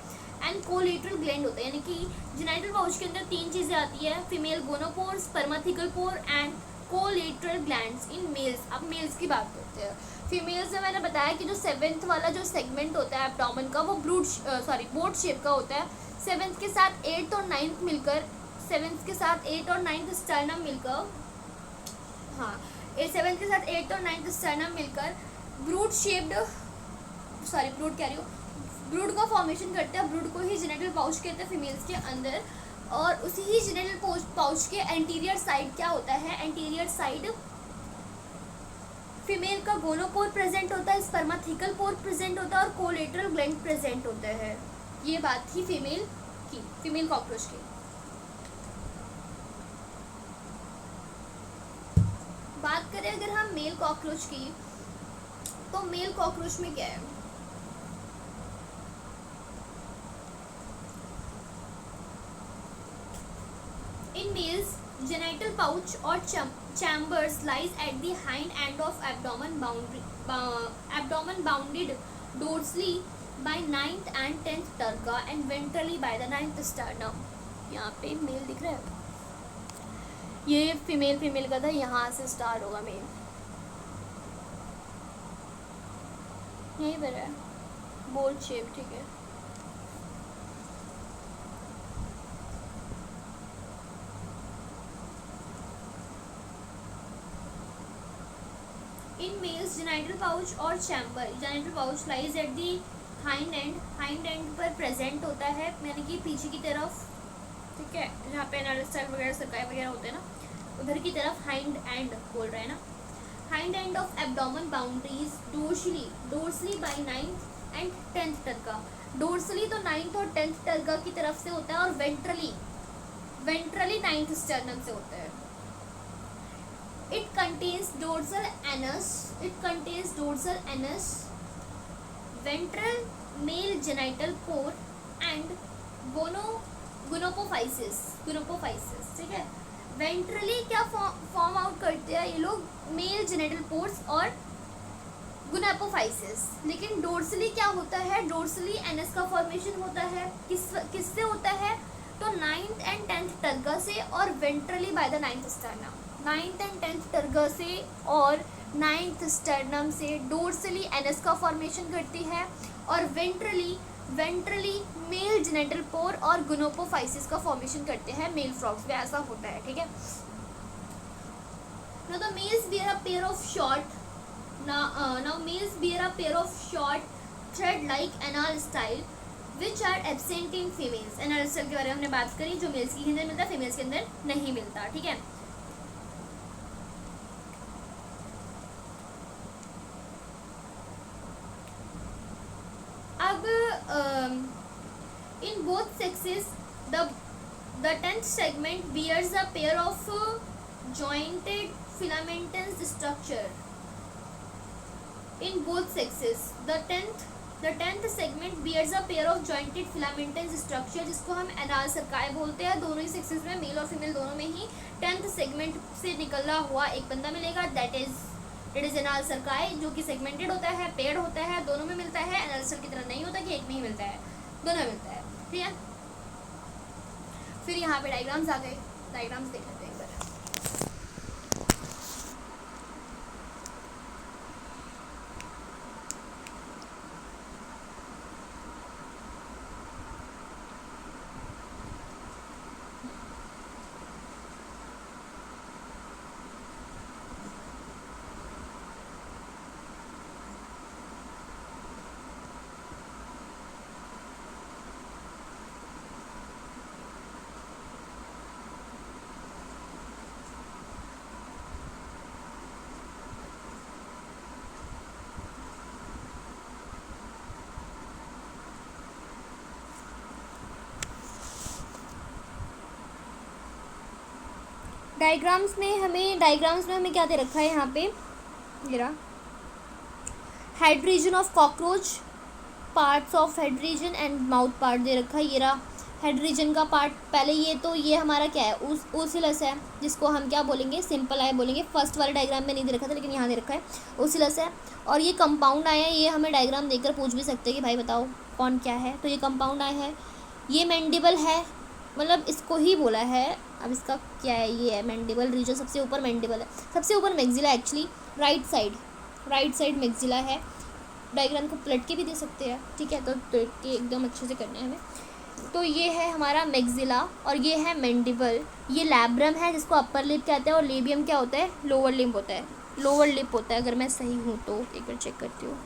एंड कोलेटरल ग्लैंड होता है. यानी कि जेनाइटल पाउच के अंदर 3 चीज़ें आती है, female gonopore, spermathecal pore and collateral glands in males. अब मेल्स की बात करते हैं. फीमेल्स में मैंने बताया कि जो 7th वाला जो सेगमेंट होता है एब्डोमेन का वो बोर्ड शेप का होता है. 7th के साथ 8th और 9th मिलकर, 7th के साथ 8th और 9th स्टर्नम मिलकर, हाँ 7th के साथ 8th और 9th स्टर्नम मिलकर ब्रूड कह रही हूँ, ब्रूड का फॉर्मेशन करते हैं. ब्रूड को ही जेनेटल पाउच कहते हैं फीमेल्स के अंदर. और उसी ही जेनेटल पाउच के एंटीरियर साइड क्या होता है, एंटीरियर साइड फीमेल का गोनोपोर प्रेजेंट होता है, स्पर्माथिकल पोर प्रेजेंट होता है और कोलेटरल ग्लैंड प्रेजेंट होता है. ये बात थी फीमेल की, फीमेल कॉकरोच की. बात करें अगर हम मेल कॉकरोच की, तो मेल कॉकरोच में क्या है, in males genital pouch or chambers lies at the hind end of abdomen bounded dorsally by 9th and 10th terga and ventrally by the 9th sternum. यहाँ पे मेल दिख रहा है, ये फीमेल का था, यहाँ से स्टार्ट होगा मेल, यहीं पर है बोल्ड शेप, ठीक है. In males genital pouch और chamber, genital pouch lies at the hind end पर present होता है, यानी कि पीछे की तरफ, ठीक है, जहाँ पे एनालिस्टाइल वगैरह सरकाई वगैरह होते हैं ना, उधर की तरफ हाइंड एंड बोल रहे हैं ना. Hind end of abdomen boundaries dorsally by 9th and 10th terga. Dorsally तो 9th और 10th टर्गा की तरफ से होता है और वेंट्रली 9th स्टर्नम से होता है. It contains dorsal anus, ventral male genital pore and gonopophysis, ठीक है. वेंट्रली क्या फॉर्म आउट करते हैं ये लोग, मेल जेनिटल पोर्स और गुनापोफाइसिस. लेकिन डोर्सली क्या होता है, डोर्सली एनस का फॉर्मेशन होता है. किससे होता है, तो 9th and 10th टर्गा से और ventrally by the 9th sternum. 9th and 10th टर्गा से और 9th स्टर्नम से डोर्सली एनस का फॉर्मेशन करती है और वेंट्रली मेल जेनिटल पोर और गुनोपोफाइसिस का फॉर्मेशन करते हैं मेल फ्रॉग्स में. ऐसा होता है, ठीक है. Now the males bear a pair of short thread-like anal style which are absent in females. anal style के बारे में हमने बात करी, जो मेल्स के अंदर मिलता है फीमेल्स के अंदर नहीं मिलता, ठीक है. अब in both sexes the 10th segment bears a pair of jointed filamentous structure. In both sexes the 10th the 10th segment bears a pair of jointed filamentous structure, जिसको हम एनाल सर्काई बोलते हैं। दोनों ही सेक्सेस में, male और female दोनों में ही 10th सेगमेंट से निकला हुआ एक बंदा मिलेगा, दैट इज एनाल सर्काई, जो कि सेगमेंटेड होता है, पेड़ होता है, दोनों में मिलता है। एनाल सेल की तरह नहीं होता कि एक में ही मिलता है, दोनों में मिलता है, ठीक है। फिर यहाँ पे डायग्राम्स आ गए, डायग्राम्स देख लेते हैं एक बार। डायग्राम्स में हमें क्या दे रखा है यहाँ पे, मेरा head region of cockroach, parts of head region and mouth part दे रखा है। ये रहा हेड रीजन का पार्ट। पहले ये हमारा क्या है, ओसिलस है, जिसको हम क्या बोलेंगे, सिंपल आई बोलेंगे। फर्स्ट वाले डायग्राम में नहीं दे रखा था, लेकिन यहाँ दे रखा है, ओसिलस है। और ये कंपाउंड आया है, ये हमें डायग्राम देखकर पूछ भी सकते हैं कि भाई बताओ कौन क्या है। तो ये कंपाउंड आया है। ये मैंडिबल है, मतलब इसको ही बोला है। अब इसका क्या है, ये है मैंडिबल रीजन, सबसे ऊपर मैंडिबल है, सबसे ऊपर maxilla actually, right side maxilla है। डायग्राम को पलट के भी दे सकते हैं, ठीक है, तो पलट के एकदम अच्छे से करना है हमें। तो ये है हमारा मैक्सिला और ये है मैंडिबल। ये लैब्रम है, जिसको अपर लिप कहते हैं, और लेबियम क्या होता है, लोअर लिप होता है। लोअर लिप होता है, अगर मैं सही हूँ तो एक बार चेक करती हूँ।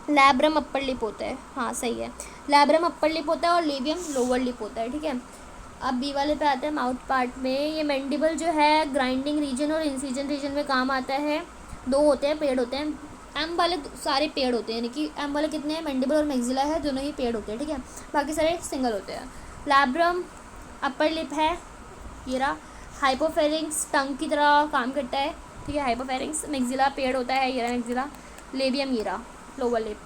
लैब्रम अपर लिप होता है, हाँ सही है, लैब्रम अपर लिप होता है और लेबियम लोअर लिप होता है, ठीक है। अब बी वाले पे आते हैं, माउथ पार्ट में। ये मैंडिबल जो है ग्राइंडिंग रीजन और इंसिजन रीजन में काम आता है। दो होते हैं, पेड़ होते हैं। एम वाले सारे पेड़ होते हैं, यानी कि एम वाले कितने हैं, मैंडिबल और मैक्सिला है, दोनों ही पेड़ होते हैं, ठीक है। बाकी सारे सिंगल होते हैं। लैब्रम अपर लिप है, ये रहा। हाइपोफेरिंग्स टंग की तरह काम करता है, ठीक है, हाइपोफेरिंग्स। मैक्सिला पेड़ होता है, ये रहा मैक्सिला। लेबियम ये रहा लोअर लिप।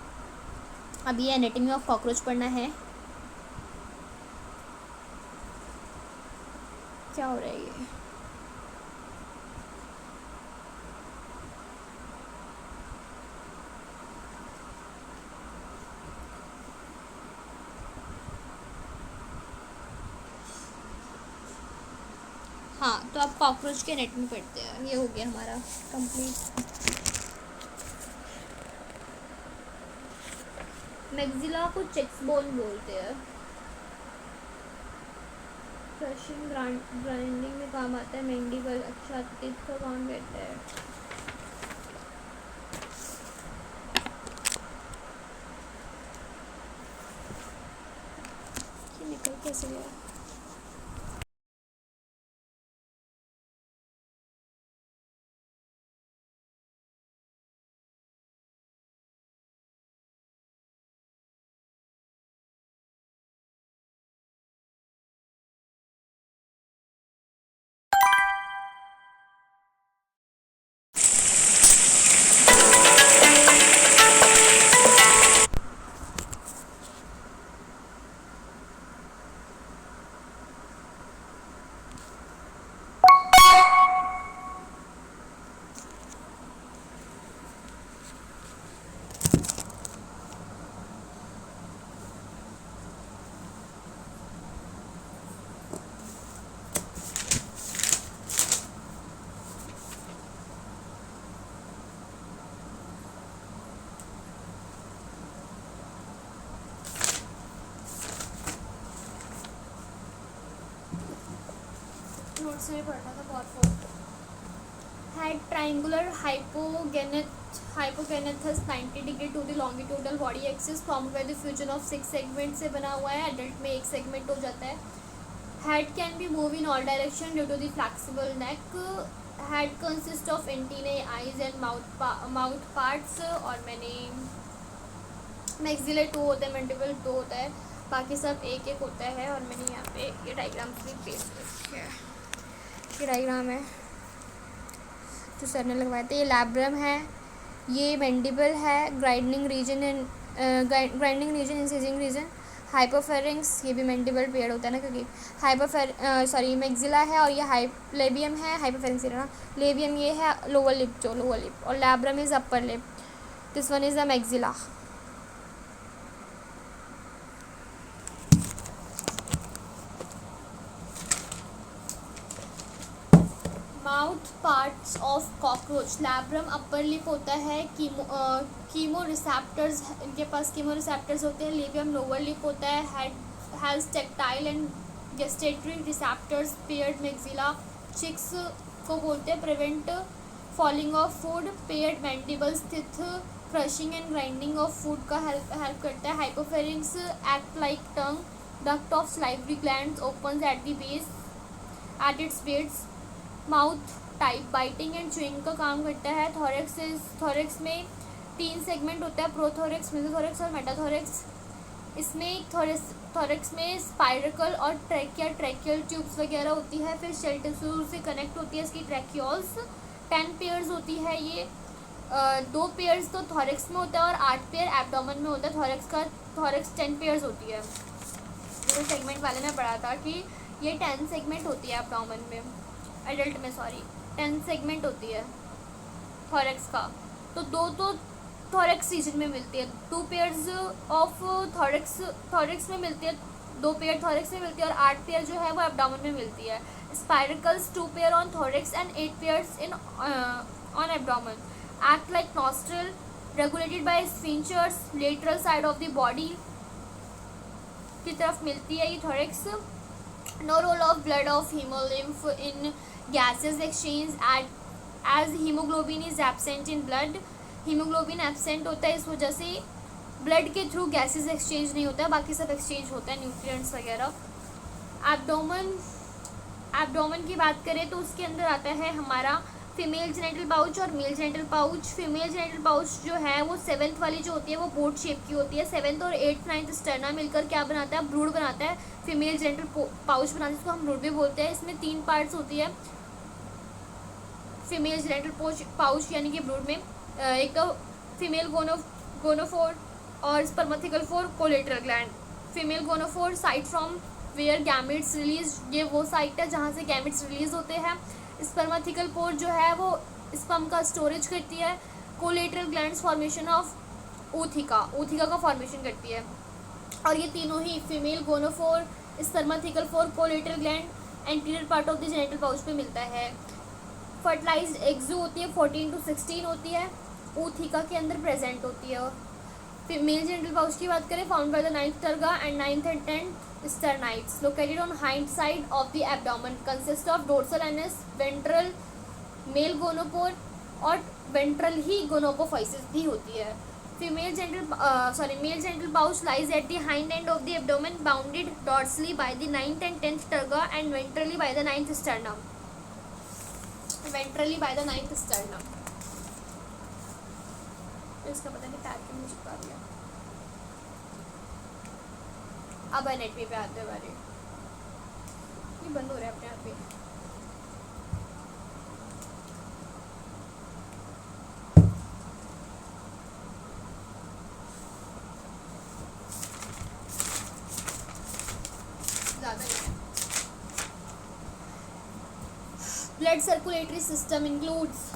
अब ये एनाटॉमी ऑफ कॉकरोच पढ़ना है। क्या हो रहा है ये, हाँ, तो अब कॉकरोच के एनाटॉमी पढ़ते हैं। ये हो गया हमारा कंप्लीट। मैक्सिला को चेक्स बोन बोलते हैं। क्रशिंग ग्राइंडिंग में काम आता है। मैंडिबल अच्छा टिप का काम करता है। कि निकल कैसे गया, नोट्स में पढ़ना था बहुत। Had triangular hypogenethus 90 degree to the longitudinal body axis formed by the fusion of 6 segments से बना हुआ है। एडल्ट में एक सेगमेंट हो जाता है। Head can be moved in all direction due to the flexible neck. Head consists of antennae, eyes and mouth parts। और मैंने मैक्सिला 2 होता है, मैंडिबल 2 होता है, बाकी सब एक एक होता है। और मैंने यहाँ पे ये डायग्राम भी पेस्ट रखे हैं। ये डायग्राम है जो सर ने लगवाया था। ये लैब्रम है, ये मैंडिबल है, grinding region and grinding region, incising region. Hypopharynx, ये भी मैंडिबल पेड़ होता है ना, क्योंकि सॉरी मैक्सिला है, और ये लेबियम है, हाइपोफेरिंग्स ये ना, लेबियम ये है लोअर लिप, जो लोअर लिप, और labrum is upper lip, this one is the maxilla. Mouth parts of cockroach, labrum upper lip होता है, कीमो रिसेप्टर्स, इनके पास कीमो रिसेप्टर्स होते हैं। लेबियम लोअर लिप होता है, head has tactile and gustatory receptors. Paired maxilla, cheeks को बोलते हैं, prevent falling of food. Paired mandibles, teeth crushing and grinding of food का हेल्प करता है। Hypopharynx act like tongue, duct of salivary glands opens at the base at its base. Mouth type, biting and chewing का काम करता है। Thorax में 3 segment होता है, प्रोथोरेक्स, मेसोथोरेक्स और मेटाथोरेक्स। इसमें थोरेक्स में स्पाइरकल और ट्रैकियल ट्यूब्स वगैरह होती है। फिर शेल टिश्यू से कनेक्ट होती है इसकी ट्रैकियोल्स। 10 पेयर्स होती है ये। 2 पेयर्स तो थोरेक्स में होता है और 8 पेयर एब्डोमेन में होता है। थोरेक्स 10 पेयर्स होती है। जो सेगमेंट वाले में पढ़ा था कि ये 10 सेगमेंट होती है एब्डोमेन में, एडल्ट में, सॉरी 10 सेगमेंट होती है थोरेक्स का। तो 2 तो थोरेक्स रीजन में मिलती है, 2 पेयर्स ऑफ थोरेक्स में मिलती है, 2 पेयर थोरेक्स में मिलती है, और 8 पेयर जो है वो एब्डोमेन में मिलती है। स्पाइरकल्स 2 pair on thorax and 8 pairs in on abdomen. Act like nostril, regulated by sphincters, lateral side of the body की तरफ मिलती है ये thorax. No role of blood of hemolymph in gases exchange as hemoglobin is absent in blood. Haemoglobin absent होता है, इस वजह से ब्लड के थ्रू गैसेस एक्सचेंज नहीं होता है, बाकी सब एक्सचेंज होता है, न्यूट्रिएंट्स वगैरह। एब्डोमेन की बात करें तो उसके अंदर आता है हमारा फीमेल जेनिटल पाउच और mail genital pouch. Female genital pouch जो है वो 7th वाली जो होती है वो बोट शेप की होती है। 7th और 8th 9th स्टर्ना मिलकर क्या बनाता है, ब्रूड बनाता है, फीमेल जेनिटल पाउच बनाता है, जिसको हम ब्रूड भी बोलते हैं। इसमें 3 पार्ट्स होती है फीमेल जेनिटल पाउच यानी कि ब्रूड में। एक तो फीमेल गोनोफोर और spermathecal collateral gland. Female gonophore site from where gametes release, ये वो साइट है जहाँ से गैमेट्स रिलीज होते हैं। स्पर्मेटिकल पोर जो है वो स्पर्म का स्टोरेज करती है। Collateral glands formation of ootheca का फॉर्मेशन करती है। और ये तीनों ही female gonophore, spermathecal pore, collateral gland anterior part of the genital pouch पे मिलता है। फर्टिलाइज्ड एग्स जो होती है 14 to 16 होती है, ऊथिका के अंदर प्रेजेंट होती है। फीमेल जेनिटल पाउच की बात करें, found by the 9th टर्गा and 9th and 10th sternites, located on hind side of the abdomen, consist of dorsal anus, ventral male gonopore और वेंट्रल ही गोनोपोफाइसिस भी होती है। Male genital pouch lies at the hind end of the abdomen, bounded dorsally by the 9th and 10th terga and ventrally by the 9th sternum। इसका पता नहीं tag क्यों नहीं चिपका दिया। अब एनेटमी पे आते हैं बारे, ये बंद हो रहा है अपने आप ही। Blood circulatory system includes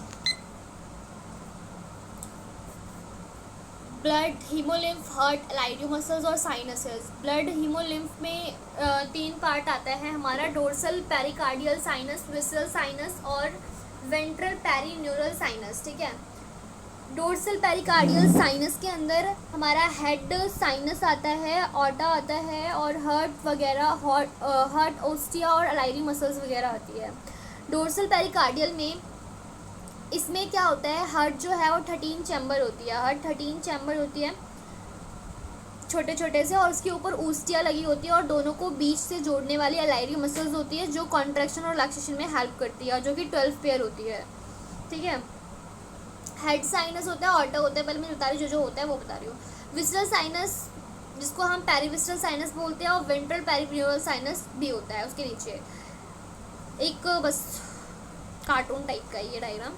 blood, haemolymph, heart, alary muscles और साइनसेस। ब्लड हीमोलिम्फ में 3 पार्ट आता है हमारा, dorsal pericardial sinus, visceral sinus और वेंट्रल पेरीन्यूरल साइनस। ठीक है, डोर्सल पेरिकार्डियल साइनस के अंदर हमारा हेड साइनस आता है, ऑटा आता है और हार्ट वगैरह, हार्ट, ओस्टिया और अलाइरी मसल्स वगैरह आती है। डोर्सल पेरिकार्डियल में इसमें क्या होता है, हार्ट जो है वो 13 चैम्बर होती है, हार्ट 13 चैम्बर होती है छोटे छोटे से, और उसके ऊपर ऊस्टिया लगी होती है और दोनों को बीच से जोड़ने वाली अलाइरी मसल्स होती है जो कॉन्ट्रैक्शन और रिलैक्सेशन में हेल्प करती है, जो कि 12 पेयर होती है। ठीक है, हेड साइनस होता है, ऑर्टा होता है, पहले मैं बता रही हूँ जो होता है वो बता रही हूँ। विसरल साइनस जिसको हम पेरीविसरल साइनस बोलते हैं, और वेंट्रल पेरीन्यूरल साइनस भी होता है उसके नीचे। एक बस कार्टून टाइप का ये डायग्राम।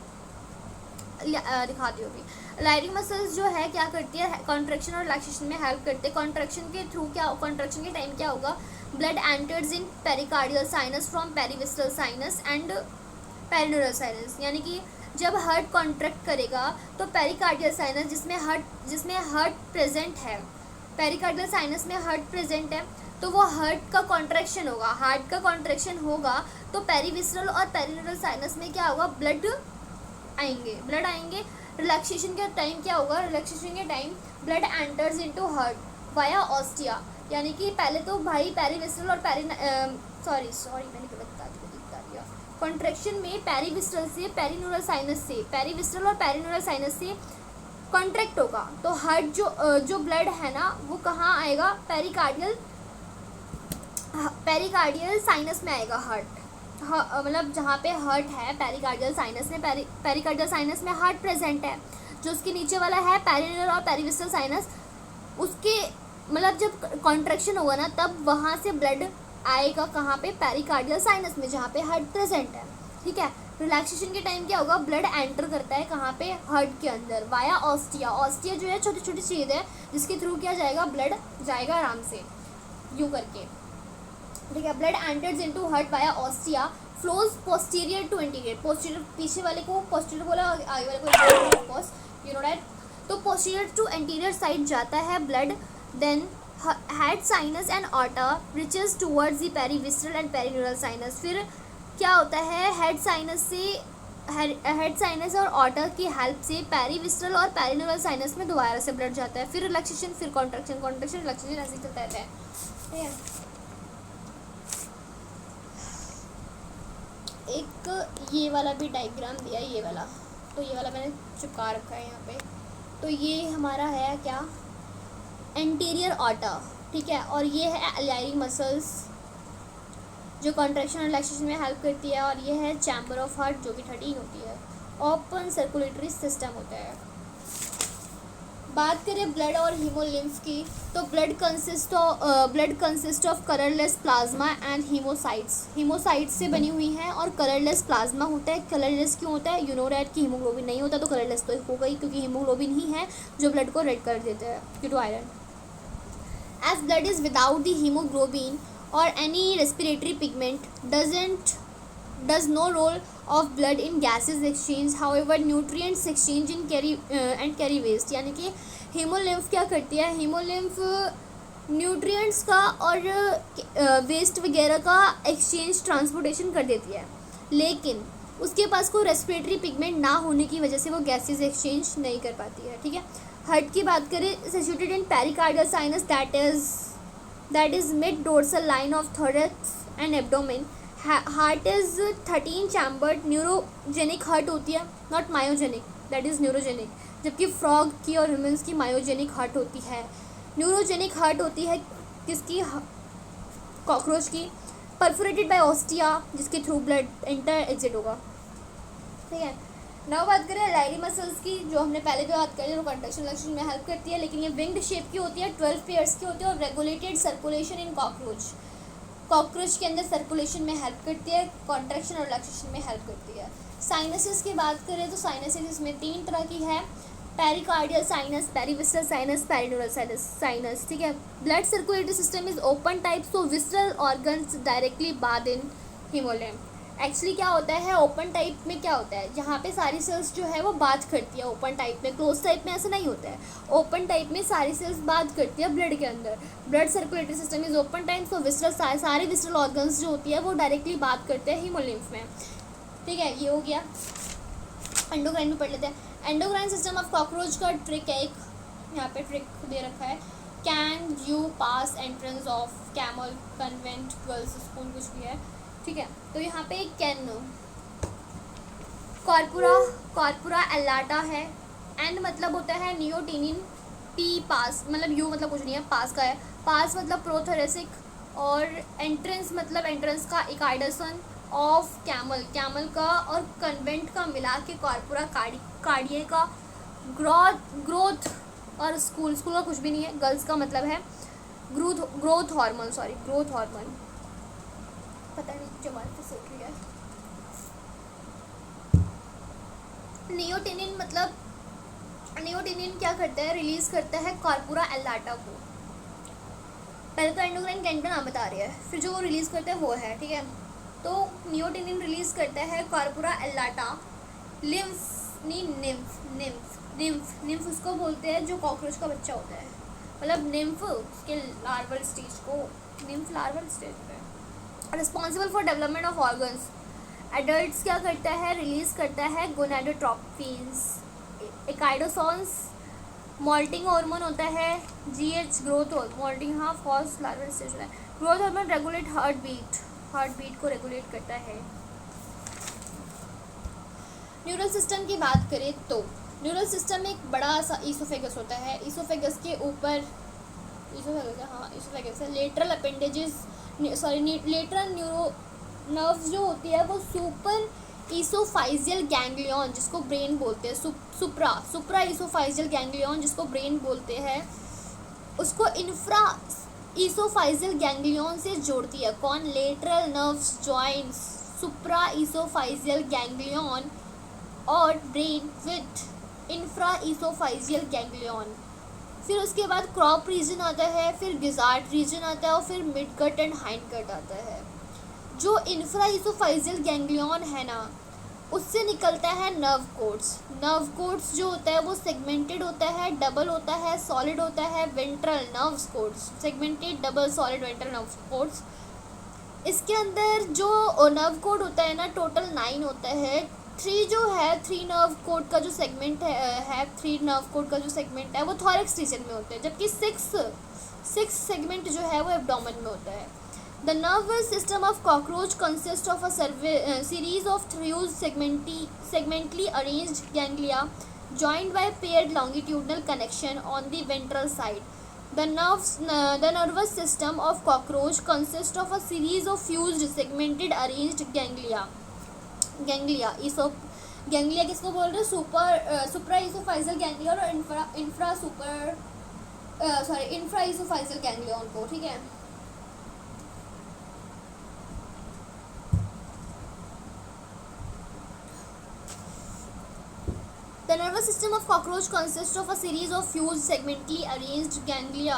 दिखाती हूँ अभी। लाइरिंग मसल्स जो है क्या करती है, कॉन्ट्रैक्शन और रिलैक्सेशन में हेल्प करते हैं। कॉन्ट्रैक्शन के थ्रू क्या, कॉन्ट्रैक्शन के टाइम क्या होगा, blood enters in pericardial sinus from perivisceral sinus and perineural sinus, यानी कि जब हार्ट कॉन्ट्रैक्ट करेगा तो पेरिकार्डियल साइनस जिसमें हार्ट प्रेजेंट है, पेरिकार्डियल साइनस में हार्ट प्रेजेंट है, तो वो हार्ट का कॉन्ट्रैक्शन होगा। हार्ट का कॉन्ट्रैक्शन होगा तो पेरीविस्रल और पेरिन्यूरल साइनस में क्या होगा, ब्लड आएंगे। रिलैक्सेशन के टाइम क्या होगा, रिलैक्सेशन के time blood enters into heart via ostia, यानी कि पहले तो भाई पेरीविस्रल और मैंने गलत बता दिया। कॉन्ट्रैक्शन में पेरीविस्रल से पेरिन्यूरल साइनस से, पेरीविस्रल और पेरिन्यूरल साइनस से कॉन्ट्रैक्ट होगा तो हार्ट जो ब्लड है ना वो कहाँ आएगा, पेरिकार्डियल साइनस में आएगा हार्ट। मतलब जहाँ पे हार्ट है पेरिकार्डियल साइनस में, पेरिकार्डियल साइनस में हार्ट प्रेजेंट है। जो उसके नीचे वाला है पेरिन्यूरल और पेरीविस्रल साइनस, उसके मतलब जब कॉन्ट्रैक्शन होगा ना तब वहाँ से ब्लड आएगा कहाँ पे, पेरिकार्डियल साइनस में जहाँ पे हार्ट प्रेजेंट है। ठीक है, रिलैक्सेशन के टाइम क्या होगा, ब्लड एंटर करता है कहाँ पे, हार्ट के अंदर वाया ऑस्टिया। ऑस्टिया जो है छोटी छोटी चीज़ है जिसके थ्रू क्या जाएगा, ब्लड जाएगा आराम से यूँ करके। ठीक है, blood enters into heart via ostia, flows posterior to anterior. Posterior पीछे वाले को पोस्टीरियर बोला, आगे वाले को यू नो दैट। तो पोस्टीरियर टू एंटीरियर साइड जाता है blood, then head sinus and aorta reaches towards the perivisceral and perineural sinus. फिर क्या होता है, हेड साइनस और ऑर्टा की हेल्प से पेरीविस्रल और पेरिन्यूरल साइनस में दोबारा से ब्लड जाता है। फिर रिलैक्सेशन, फिर कॉन्ट्रैक्शन रिलैक्सेशन ऐसे ही चलता रहता है। ठीक है, एक ये वाला भी डायग्राम दिया है, ये वाला, तो ये वाला मैंने चिपका रखा है यहाँ पे। तो ये हमारा है क्या, एंटीरियर ऑर्टा। ठीक है, और ये है अलाइरिंग मसल्स जो कॉन्ट्रैक्शन और रिलैक्सेशन में हेल्प करती है, और ये है चैम्बर ऑफ हार्ट जो कि 13 होती है। ओपन सर्कुलेटरी सिस्टम होता है। बात करें ब्लड और हीमोलिम्फ की, तो blood consist of colourless plasma and हीमोसाइट्स। हीमोसाइट्स से बनी हुई हैं और कलरलेस प्लाज्मा होता है। कलरलेस क्यों होता है, यू नो दैट कि हीमोग्लोबिन नहीं होता तो कलरलेस तो हो गई, क्योंकि हीमोग्लोबिन ही है जो ब्लड को रेड कर देते हैं due to iron. As blood is without the haemoglobin or any respiratory pigment does no role of blood in gases exchange, however nutrients exchange in carry waste, यानी कि हीमोलिम्फ क्या करती है, हीमोलिम्फ न्यूट्रिएंट्स का और वेस्ट वगैरह का exchange transportation कर देती है, लेकिन उसके पास कोई रेस्पिरेटरी पिगमेंट ना होने की वजह से वो गैसेस एक्सचेंज नहीं कर पाती है। ठीक है, हार्ट की बात करें, situated in pericardial sinus that is mid dorsal line of thorax and abdomen. Heart is 13 chambered neurogenic heart होती है, not myogenic, that is neurogenic, जबकि फ्रॉग की और ह्यूमंस की मायोजेनिक हार्ट होती है। न्यूरोजेनिक हार्ट होती है किसकी, कॉकरोच की। परफोरेटेड बाय ऑस्टिया जिसके थ्रू ब्लड एंटर एग्जिट होगा। ठीक है, नाउ बात करें अलाइरिंग मसल्स की, जो हमने पहले भी बात करी, जो कॉन्ट्रैक्शन रिलैक्सेशन में हेल्प करती है, लेकिन ये विंग्ड शेप की होती है, 12 पेयर्स की होती है, और रेगुलेटेड सर्कुलेशन इन कॉकरोच के अंदर सर्कुलेशन में हेल्प करती है, कॉन्ट्रैक्शन और रिलैक्सेशन में हेल्प करती है। साइनसेस की बात करें तो साइनसेस इसमें 3 तरह की है, pericardial sinus, perivisceral sinus, perineural sinus. ठीक है, blood circulatory system is open type, so visceral organs directly bathe in haemolymph. Actually क्या होता है, ओपन टाइप में क्या होता है, जहाँ पे सारी सेल्स जो है वो बात करती है ओपन टाइप में, क्लोज टाइप में ऐसा नहीं होता है। ओपन टाइप में सारी सेल्स बात करती है ब्लड के अंदर। Blood circulatory system is open type, तो विसरल सारे विसरल ऑर्गन्स जो होती है वो डायरेक्टली बात करते हैं हीमोलिम्फ में। ठीक है, ये हो गया। एंडोक्राइन में पढ़ लेते हैं। एंडोक्राइन सिस्टम ऑफ कॉकरोच का ट्रिक है, एक यहाँ पे ट्रिक दे रखा है, can you pass entrance of camel convent girls school, कुछ भी है। ठीक है, तो यहाँ पे कैन कॉर्पुरा एलाटा है, एंड मतलब होता है नियोटिनिन, पी पास मतलब यू मतलब कुछ नहीं है, पास का है, पास मतलब प्रोथोरेसिक, और एंट्रेंस मतलब एंट्रेंस का इकाइडसन ऑफ कैमल का और कन्वेंट का मिला के कॉर्पुरा कार्डिये का, ग्रोथ और स्कूल का कुछ भी नहीं है, गर्ल्स का मतलब है ग्रोथ हार्मोन, पता नहीं जमात से सीख लिया है। नियोटिनिन मतलब नियोटिनिन क्या करता है, रिलीज करता है कॉर्पोरा एल्लाटा को। पहले तो एंडोक्राइन ग्लैंड का नाम बता रही है, फिर जो वो रिलीज करता है वो है, ठीक है। तो नियोटिनिन रिलीज करता है corpora allata lymph nymph nymph nymph nymph उसको बोलते हैं जो कॉकरोच का बच्चा होता है, मतलब निम्फ उसके लार्वल स्टेज को निम्फ लार्वल स्टेज पे responsible for development of organs. Adults क्या करता है, रिलीज करता है गोनाडोट्रोपिन्स, एकाइडोसॉन्स, मॉल्टिंग हार्मोन होता है, जीएच ग्रोथ मॉल्टिंग, हाँ फॉस लार्वल स्टेज होता है। Growth hormone regulate heart beat को रेगुलेट करता है। न्यूरल सिस्टम की बात करें तो न्यूरल सिस्टम में एक बड़ा सा ईसोफेगस होता है, ईसोफेगस के ऊपर ईसोफेगस है, lateral appendages lateral neuro nerves जो होती है वो सुपर ईसोफाइजियल गैंग्लियन जिसको ब्रेन बोलते हैं, सुप्रा ईसोफाइजियल गैंग्लियन जिसको ब्रेन बोलते हैं, उसको इंफ्रा ईसोफाइजियल गैंग्लियन से जोड़ती है। कौन? लेटरल नर्व्स जॉइंस सुप्रा ईसोफाइजियल गैंग्लियन और ब्रेन विथ इंफ्रा ईसोफाइजियल गैंग्लियन। फिर उसके बाद क्रॉप रीजन आता है, फिर गिजार्ड रीजन आता है और फिर mid gut and hind gut आता है। जो इंफ्रा ईसोफाइजियल गैंग्लियन है ना, उससे निकलता है नर्व कोड्स जो होता है वो सेगमेंटेड होता है, डबल होता है, सॉलिड होता है, ventral nerve codes, segmented double solid ventral nerve codes. इसके अंदर जो नर्व कोड होता है ना टोटल 9 होता है। 3 नर्व कोड का जो सेगमेंट है 3 नर्व कोड का जो सेगमेंट है वो थॉरैक्स रीजन में होता है, जबकि 6 सेगमेंट जो है वो एब्डोमेन में होता है। The nervous system of cockroach consists of a series of fused segmentally arranged ganglia joined by paired longitudinal connection on the ventral side. The nervous system of cockroach consists of a series of fused segmented arranged ganglia. Ganglia किसको बोल रहे हैं? सुप्रा ईसोफाइजियल ganglion और infra ईसोफाइजियल ganglion को, ठीक है। The nervous system of cockroach consists of a series of fused segmentally arranged ganglia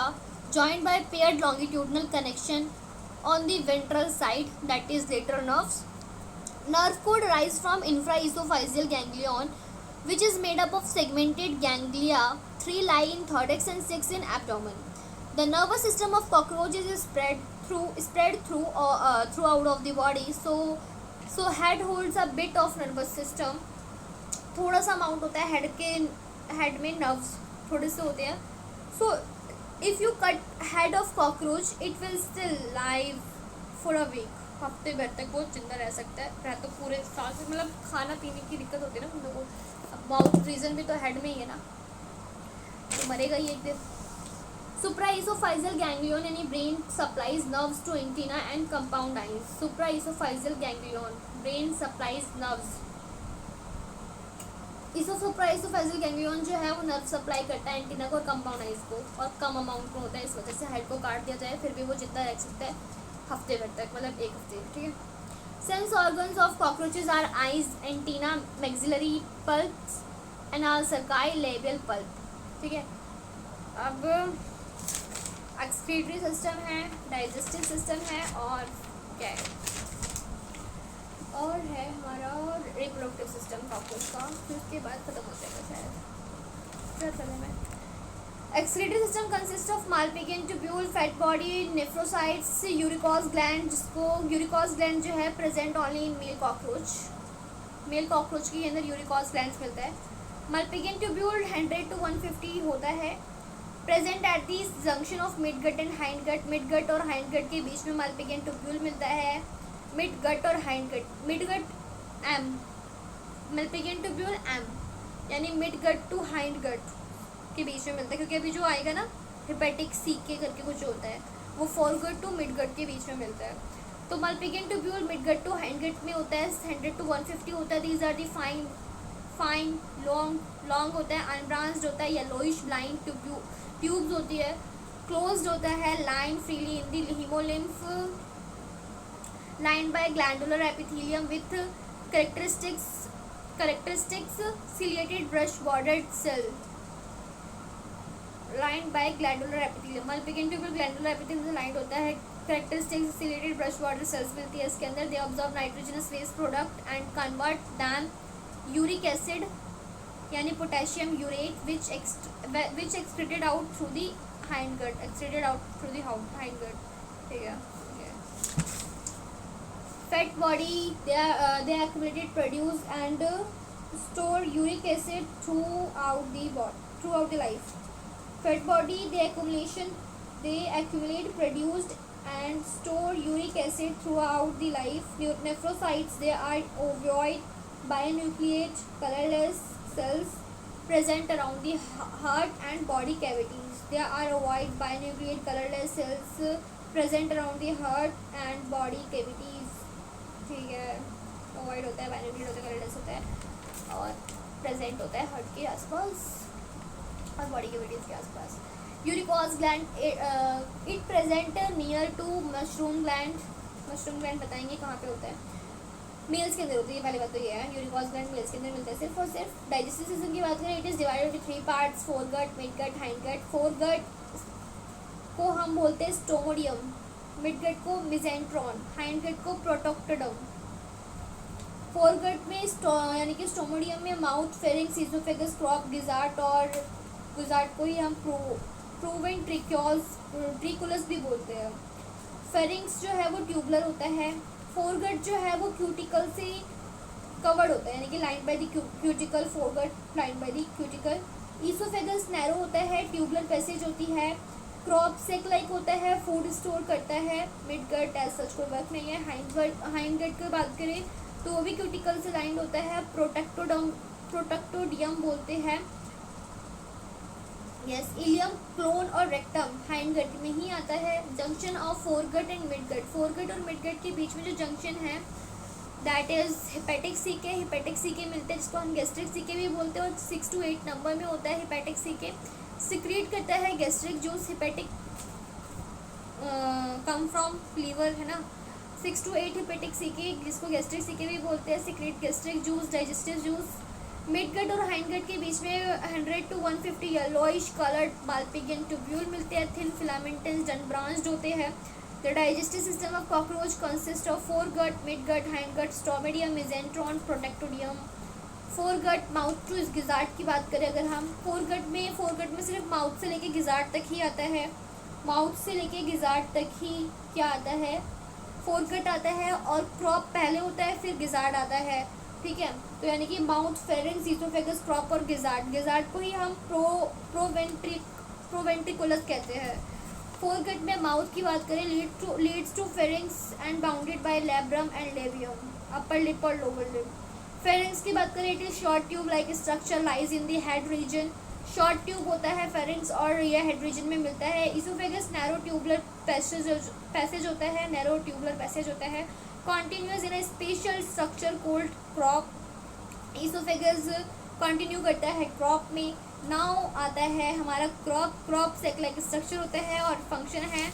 joined by paired longitudinal connection on the ventral side, that is lateral nerves. Nerve cord arise from infraesophageal ganglion, which is made up of segmented ganglia. 3 lie in thorax and 6 in abdomen. The nervous system of cockroaches is spread throughout of the body. So head holds a bit of nervous system. थोड़ा सा amount होता है head में nerves थोड़े से होते हैं। So if you cut head off cockroach it will still live for a week, हफ्ते भर तक वो जिंदा रह सकता है, रह तो पूरे साल से, मतलब खाना पीने की दिक्कत होती है ना हम लोगों को, माउथ रीजन भी तो हेड में ही है ना, तो मरेगा ही एक दिन। सुप्राइसोफाइजियल गैंग्लियन यानी brain supplies nerves to antenna and compound eyes. Supraoesophageal ganglion brain supplies nerves. Supraoesophageal ganglion जो है वो नर्व सप्लाई करता है एंटीना को और कंपाउंड आइज को, और कम अमाउंट में होता है, इस वजह से हेड को काट दिया जाए फिर भी वो जिंदा रह सकता है हफ्ते भर तक, मतलब एक हफ्ते, ठीक है। Sense organs of cockroaches are eyes, antenna, maxillary palps, anal cerci, labial palp, ठीक है। अब एक्सक्रीटरी सिस्टम है, डाइजेस्टिव सिस्टम है, और क्या है, और है हमारा रिप्रोडक्टिव सिस्टम कॉकरोच का, फिर उसके बाद खत्म हो जाएगा शायद। क्या चले मैं excretory system consist of Malpighian tubule, fat body, nephrocytes, uricose gland, जिसको यूरिकॉस ग्लैंड जो है present only in male cockroach के अंदर यूरिकॉस ग्लैंड मिलता है। मालपिगियन ट्यूब्यूल 100 to 150 होता है, present at the junction of mid gut and hind gut. Mid gut और हाइंड गट के बीच में मालपिगियन ट्यूब्यूल मिलता है। मिड गट और hind gut, mid gut um, Malpighian tubule um, यानी mid gut to hind gut के बीच में मिलता है, क्योंकि अभी जो आएगा ना हेपेटिक सी के करके कुछ होता है, वो foregut to midgut के बीच में मिलता है। तो Malpighian tubule mid gut to hind gut में होता है, 100 to 150 होता है। These are the fine long होता है, अनब्रांच्ड होता है, येलोइश ब्लाइंड ट्यूब्स होती है, क्लोज्ड होता है, line freely in the haemolymph, lined by glandular epithelium with characteristics characteristics ciliated brush bordered cell lined by glandular epithelium, Malpighian tubule glandular epithelium से lined होता है। Characteristics ciliated brush border cells मिलती है इसके अंदर। They absorb nitrogenous waste product and convert them uric acid यानी potassium urate which excreted out through the hind gut, excreted out through the hind gut, ठीक है। Fat body they accumulated, produce and store uric acid throughout the life. Fat body they accumulate, produced and store uric acid throughout the life. Nephrocytes they are ovoid binucleate colorless cells present around the heart and body cavities. They are ovoid binucleate colorless cells present around the heart and body cavities, ठीक है। ओवाइड होता है, बाइनुक्लिएट होता है, colourless होता है और present होता है हार्ट के आसपास और बॉडी कैविटीज के आसपास। Uricose gland it present near to mushroom gland. Mushroom gland बताएंगे कहाँ पे होता है, मेल्स के अंदर होती है, पहली बात तो ये है। यूरिकोज ग्लैंड मेल्स के अंदर मिलता है सिर्फ और सिर्फ। डाइजेस्टिव सिस्टम की बात करें, it is divided into 3 parts, foregut, midgut, hindgut. Foregut को हम बोलते हैं स्टोमोडियम, मिडगट को मिजेंट्रॉन, हाइंडगट को प्रोटोक्टोडम। फोरगट में यानी कि स्टोमोडियम में माउथ, फेरिंक्स, ईसोफेगस, क्रॉप, गिजार्ट और गिजार्ट को ही हम ट्रिकुलस भी बोलते हैं। फेरिंक्स जो है वो ट्यूबलर होता है। फोरगट जो है वो क्यूटिकल से कवर्ड होता है यानी कि line by the cuticle, foregut line by the cuticle. Oesophagus narrow होता है, ट्यूबलर पैसेज होती है। क्रॉप सेक लाइक होता है, फूड स्टोर करता है। मिडगट एज सच कोई वर्क नहीं है। हाइंडगट की बात करें तो वो भी क्यूटिकल से लाइंड होता है। प्रोटक्टोडियम बोलते हैं। यस, इलियम, क्लोन और रेक्टम हाइंडगट में ही आता है। Junction of foregut and midgut, foregut और मिडगट के बीच में जो जंक्शन है that is hepatic caeca. Hepatic caeca मिलते हैं जिसको हम गैस्ट्रिक सीके भी बोलते हैं और 6 to 8 नंबर में होता है हिपेटिक सीके। सिक्रीट करता है gastric juice. Hepatic come from liver है ना। 6 to 8 हिपेटिक सीके जिसको गैस्ट्रिक सीके भी बोलते हैं, secrete gastric juice, digestive juice. Midgut और हाइंडगट के बीच में 100 to 150 yellowish coloured Malpighian tubule मिलते हैं, थिन फिलामेंटस डन ब्रांच्ड होते हैं। The digestive system of cockroach consist of foregut, midgut, hindgut, stomodaeum, mesenteron, proctodaeum. Foregut mouth to gizzard की बात करें अगर हम, फोरगट में सिर्फ माउथ से लेके गिजार्ट तक ही आता है। माउथ से लेके गिजार्ट तक ही क्या आता है, फोरगट आता है। और क्रॉप पहले होता है फिर गिजार्ट आता है, ठीक है। तो यानी कि माउथ, फेरिंक्स, ईसोफेगस, क्रॉप और गिजार्ट को ही हम प्रोवेंट्रिकुलस कहते हैं। फोरगट में माउथ की बात करें leads to pharynx and bounded by labrum and labium, upper lip और लोअर लिप। फेरिंक्स की बात करें it is short tube like structure lies in the head region. Short tube होता है फेरिंक्स और यह हेड रीजन में मिलता है। ईसोफेगस नैरो ट्यूबुलर पैसेज होता है, नैरो ट्यूबुलर पैसेज होता है। Continuous in a special structure cold crop. Oesophagus continue करता है क्रॉप में। नाउ आता है हमारा क्रॉप सेक लाइक स्ट्रक्चर होता है और फंक्शन है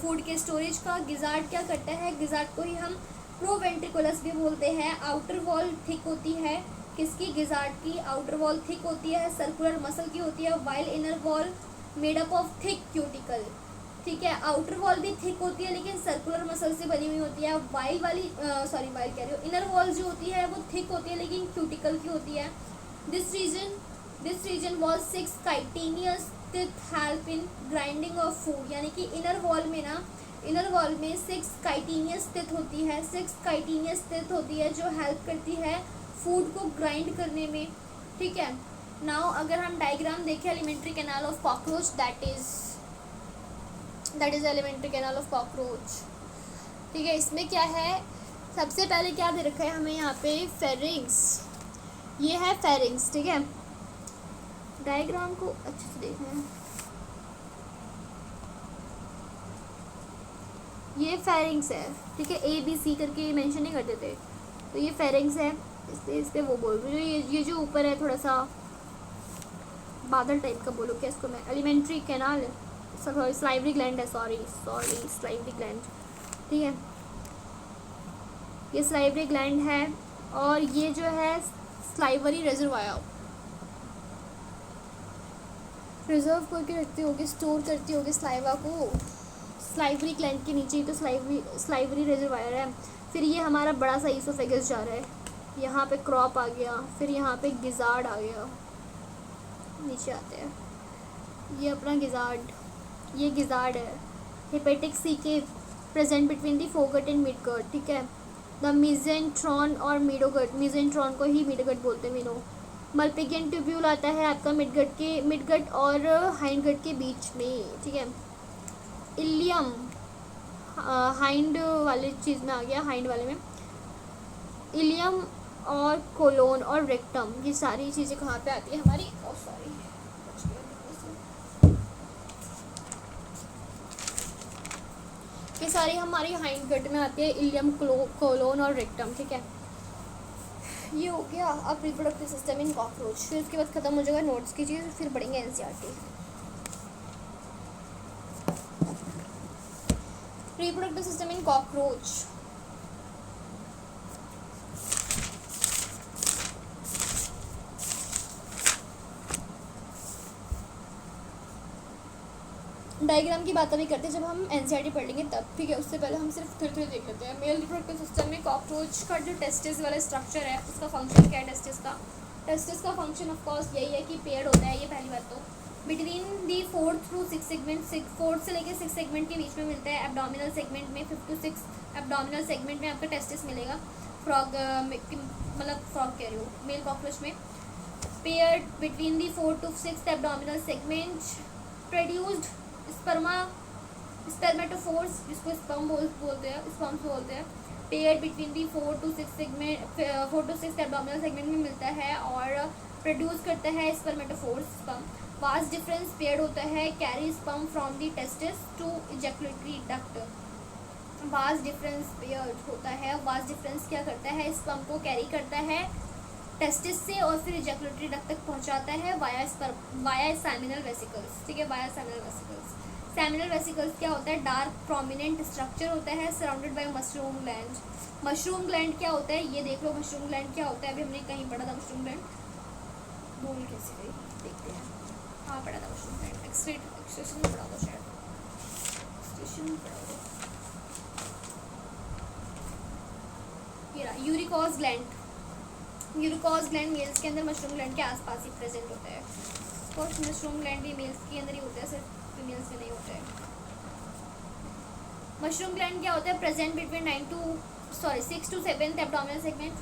फूड के स्टोरेज का। गिजार्ट क्या करता है, गिजार्ट को ही हम प्रोवेंट्रिकुलस भी बोलते हैं। आउटर वॉल थिक होती है किसकी, गिजार्ट की आउटर वॉल थिक होती है, सर्कुलर मसल की होती है। While inner wall made up of thick cuticle, ठीक है। आउटर वॉल भी थिक होती है लेकिन सर्कुलर मसल से बनी हुई होती है। वाइल कह रही हूँ, इनर वॉल जो होती है वो थिक होती है लेकिन क्यूटिकल की होती है। This region was 6 chitinous teeth help in grinding of food, यानी कि इनर वॉल में 6 काइटिनियस टिथ होती है। 6 काइटिनियस टिथ होती है जो हेल्प करती है फूड को ग्राइंड करने में, ठीक है। नाउ अगर हम डायग्राम देखें alimentary canal of cockroach that is alimentary canal of cockroach, ठीक है। इसमें क्या है, सबसे पहले क्या दे रखा है हमें यहाँ पे फेरिंग्स, ये है फेरिंग्स, ठीक है। डायग्राम को अच्छे से देखना है, ये फेरिंग्स है, ठीक है। ABC करके मेंशन नहीं करते थे, तो ये फेरिंग्स है। इस पे वो बोल रही हूँ, ये जो ऊपर है थोड़ा सा बादल टाइप का बोलो क्या इसको मैं, एलिमेंट्री कैनाल है, सॉरी स्लाइवरी ग्लैंड है, सॉरी स्लाइवरी ग्लैंड, ठीक है। ये स्लाइवरी ग्लैंड है और ये जो है स्लाइवरी रिजर्वायर, रिजर्व करके रखती होगी, स्टोर करती होगी स्लाइवा को स्लाइवरी ग्लैंड के नीचे ही, तो स्लाइवरी रिजर्वायर है। फिर ये हमारा बड़ा सा ईसोफेगस जा रहा है, यहाँ पे क्रॉप आ गया, फिर यहाँ पे गिजार्ड आ गया, नीचे आते हैं, ये अपना गिजार्ड, ये गिजार्ड है। हेपेटिक सी के present between the Phogat and midgut, ठीक है। द मिजेंट्रॉन और मिडोगट, मिजेंट्रॉन को ही मिडगट बोलते हैं मीनो। मल्पिगियन ट्यूब्यूल आता है आपका मिडगट और हाइंडगट के बीच में, ठीक है। इलियम हाइंड वाले चीज़ में आ गया, हाइंड वाले में इलियम और कोलोन और रेक्टम, ये सारी चीज़ें कहाँ पे आती है हमारी, सॉरी ये सारी हमारी हाइंड गट में आती है, इलियम कोलोन और रेक्टम, ठीक है। ये हो गया अब रिप्रोडक्टिव सिस्टम इन कॉकरोच। फिर उसके बाद खत्म हो जाएगा नोट्स की चीज़, फिर बढ़ेंगे NCERT. Reproductive system in cockroach, diagram की बात अभी करते हैं जब हम एनसीईआरटी पढ़ लेंगे तब, ठीक है। उससे पहले हम सिर्फ थोड़ी देख लेते हैं। मेल रिप्रोडक्टिव सिस्टम में कॉकरोच का जो टेस्टिस वाला स्ट्रक्चर है, उसका फंक्शन क्या है टेस्टिस का फंक्शन ऑफ कोर्स यही है कि पेयर होता है, ये पहली बात। तो बिटवीन दी 4 through 6 सेगमेंट, 4 से लेकर 6 सेगमेंट के बीच में मिलता है। एब्डोमिनल सेगमेंट में 5 to 6 एब्डोमिनल सेगमेंट में आपका टेस्टिस मिलेगा। फ्रॉग मतलब फ्रॉग कह रही हूँ, मेल कॉकरोच में। Pair between the 4 to 6 abdominal segment produced spermatophores, जिसको स्पर्म बोलते हैं। Pair between the 4 to 6 abdominal segment में मिलता है और प्रोड्यूस करता है spermatophores sperm. Vas deferens paired होता है carry sperm from the testis to ejaculatory duct. Vas deferens paired होता है, वास्ट डिफरेंस क्या करता है, स्पर्म को कैरी करता है टेस्टिस से और फिर इजैकुलेटरी डक्ट तक पहुंचाता है वाया सेमिनल वेसिकल्स, ठीक है, via seminal vesicles. Seminal vesicles क्या होता है, डार्क प्रोमिनेंट स्ट्रक्चर होता है surrounded by mushroom gland. Mushroom gland क्या होता है, ये देख लो मशरूम ग्लैंड क्या होता है, अभी हमने कहीं पढ़ा था मशरूम ग्लैंड, भूल कैसे गई, देखते हैं। हाँ पढ़ा था मशरूम ग्लैंड, एक्सटेंशन में पढ़ा था शायद, एक्सटेंशन में पढ़ा था। ये रहा uricose gland. Uricose gland males के अंदर मशरूम ग्लैंड के आसपास ही प्रेजेंट होता है। ऑफकोर्स मशरूम ग्लैंड भी मेल्स के अंदर ही होता है, सिर्फ फीमेल्स में नहीं होता है। मशरूम ग्लैंड क्या होता है, present between 6 to 7 abdominal segment.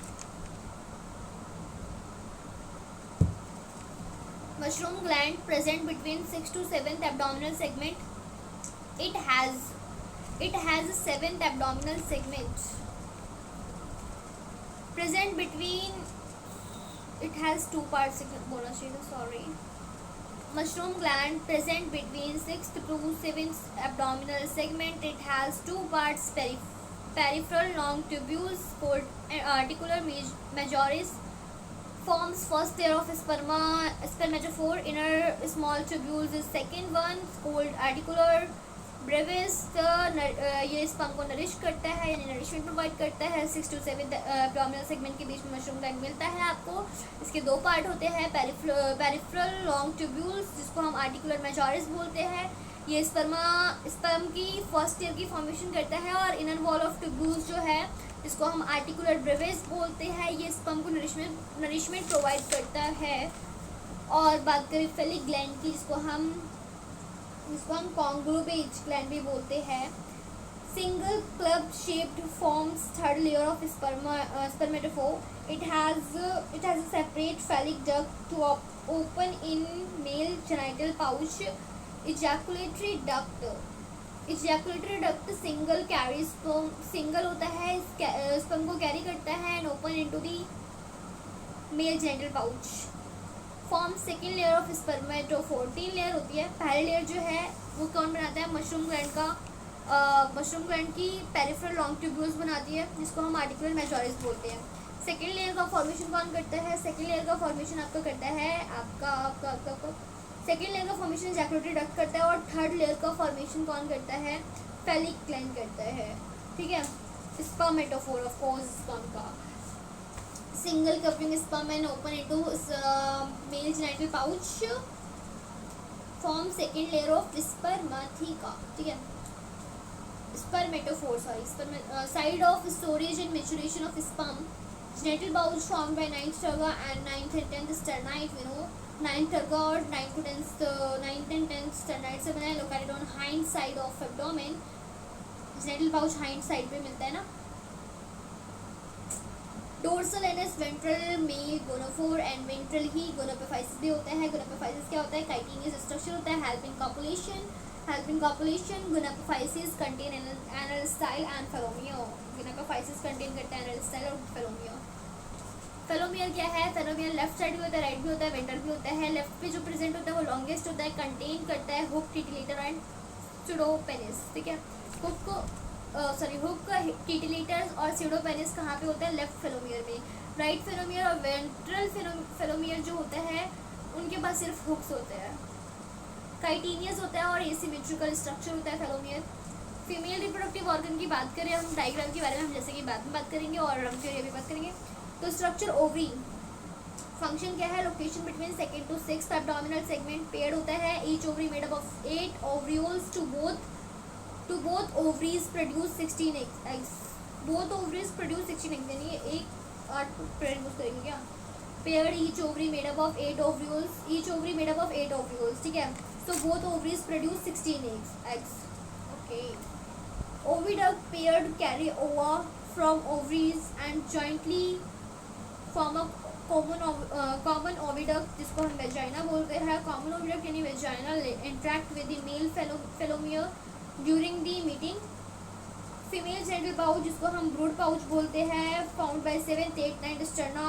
Mushroom gland present between 6 to 7 abdominal segment. It has a 7th abdominal segment present between, it has 2 parts बोलना चाहिए था, sorry। Mushroom gland present between 6th to 7th abdominal segment. It has 2 parts, peripheral long tubules called articular majoris forms first layer of spermatophore. Inner small tubules is second one called articular brevis। ये sperm को nourish करता है, यानी nourishment provide करता है। 6 to 7 abdominal segment के बीच में मशरूम ग्लैंड मिलता है आपको। इसके 2 पार्ट होते हैं, पेरिफेरल लॉन्ग ट्यूब्यूल्स, जिसको हम आर्टिकुलर मेजोरिस बोलते हैं। ये स्पर्म की फर्स्ट ईयर की फॉर्मेशन करता है, और इनर वॉल ऑफ ट्यूब्यूल्स जो है, जिसको हम आर्टिकुलर ब्रेविस बोलते हैं, ये स्पर्म को नरिशमेंट प्रोवाइड करता है। और बात करें फेलिक ग्लैंड की, जिसको हम कॉन्ग्रुबेज ग्लैंड भी बोलते हैं। Single club shaped forms third layer of spermatophore. It has a separate phallic duct to open in male genital pouch. Ejaculatory duct single carry sperm, single होता है, स्पर्म को कैरी करता है and open into the male genital pouch. Form second layer of spermatophore. 3 layer होती है। पहली layer जो है वो कौन बनाता है, मशरूम ग्लैंड का, मशरूम ग्लैंड की पेरिफेरल लॉन्ग ट्यूब्यूल्स बनाती है, जिसको हम आर्टिकुलर मेजोरिस बोलते हैं। सेकेंड लेयर का फॉर्मेशन कौन करता है, सेकेंड लेयर का फॉर्मेशन आपका करता है सेकेंड लेयर का फॉर्मेशन इजैकुलेटरी डक्ट करता है, और थर्ड लेयर का फॉर्मेशन कौन करता है, फेलिक ग्लैंड करता है, ठीक है। स्पर्मेटोफोर ऑफ कोर्स स्पर्म का। single cupping sperm and open into male genital pouch form second layer of spermatheca. ठीक है, spermatophore, side of storage and maturation of sperm. Genital pouch formed by 9th terga and 9th and 10th sternite. We know 9th terga और 9th and 10th sternite से बना है, located on hind side of abdomen. Genital pouch hind side पे मिलता है ना. Dorsal anus ventral male gonopore and ventral ही gonapophysis भी होता है. गोनोपेफाइसिस क्या होता है? काइटिनियस स्ट्रक्चर होता है. Help in copulation. Gonapophysis contain anal style and phallomere. Gonapophysis contain करता है एनल स्टाइल और फेलोमियर. फेलोमियर क्या है? फेलोमियर लेफ्ट साइड भी होता है, राइट भी होता है, वेंट्रल भी होता है. लेफ्ट पे जो प्रेजेंट होता है वो लॉन्गेस्ट होता है, कंटेन करता है हुक, टिटिलेटर एंड स्यूडोपेनिस. ठीक है, हुक टिटिलेटर्स और स्यूडोपेनिस कहाँ पे होता है? लेफ्ट फेलोमियर में. राइट फेलोमियर और वेंट्रल फेलोमियर जो होता है उनके पास सिर्फ हुक्स होते हैं. काइटिनियस होता है और एसिमेट्रिकल स्ट्रक्चर होता है फेलोमियर. फीमेल रिप्रोडक्टिव ऑर्गन की बात करें हम, डायग्राम के बारे में हम जैसे कि बाद में बात करेंगे और हम फिर ये भी बात करेंगे. तो स्ट्रक्चर ओवरी. फंक्शन क्या है? Location between second to sixth abdominal segment. Paired होता है. Each ovary made up of 8 ovarioles. Two both ovaries produce 16 eggs. Both ovaries produce 16 eggs, यानी एक 8 प्रोड्यूस करेंगे क्या? Paired each ovary made up of 8 ovarioles. Each ovary made up of 8 ovarioles. ठीक है, so both ovaries produce 16 eggs. Okay. Oviduct paired carry ova from ovaries and jointly form a common oviduct जिसको हम vagina बोलते हैं. Common oviduct यानी vagina interact with the male phallomere during the mating. Female genital pouch जिसको हम brood pouch बोलते हैं, found by 7th, 8th, 9th sterna.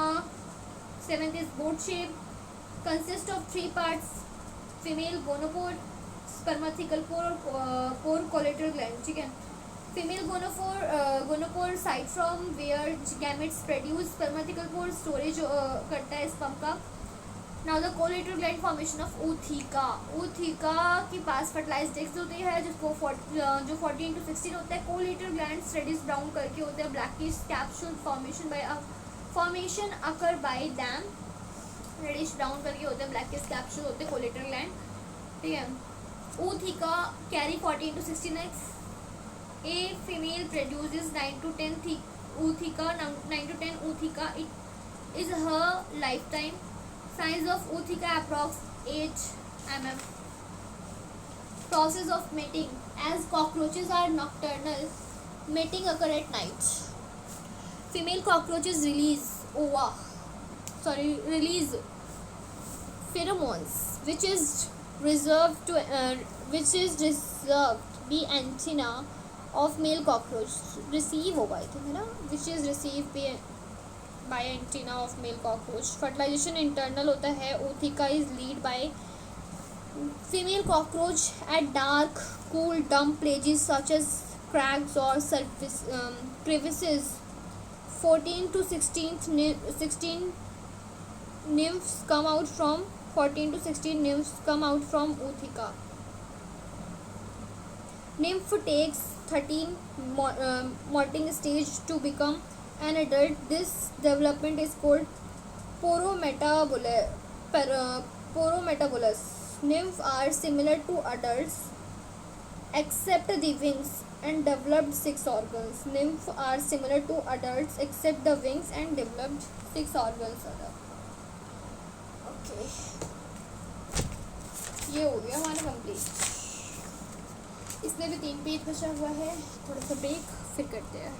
7th is boat shape, consist of 3 parts. Female gonopod, spermathecal pore collateral gland. ठीक है, female gonopod side from where gametes produce. Spermathecal pore storage करता है sperm का. Now the collateral gland formation of ootheca. ootheca के पास fertilised eggs होते हैं जिसको जो 14 to 16 होता है. कोलेटरल ग्लैंड रेडिश ब्राउन करके होते हैं. Blackish capsule formation occur by them. Reddish brown करके होते हैं, ब्लैकिश कैप्सूल होते हैं कोलेटरल ग्लैंड. ठीक है, ootheca carry 14 to 16 eggs. A female produces 9 to 10 ootheca. 9 to 10 ootheca. It is her lifetime. Size of ootheca approx 8 mm. Process of mating. As cockroaches are nocturnal, mating occur at night. Female cockroaches release pheromones, which is reserved the antenna of male cockroach. Receive होगा I think है ना, which is received by antenna of male cockroach. Fertilization internal होता है. ootheca is lead by female cockroach at dark, cool, damp places such as crags or crevices. 14 to 16 nymphs come out from 14 to 16 nymphs come out from ootheca. Nymph takes 13 molting stage to become an adult. This development is called porometabolus. Nymphs are similar to adults except the wings and developed 6 organs. Nymphs are similar to adults except the wings and developed 6 organs. Okay, ये हो गया हमारा complete. इसमें भी 3 page बचा हुआ है. थोड़ा सा ब्रेक फिर करते हैं.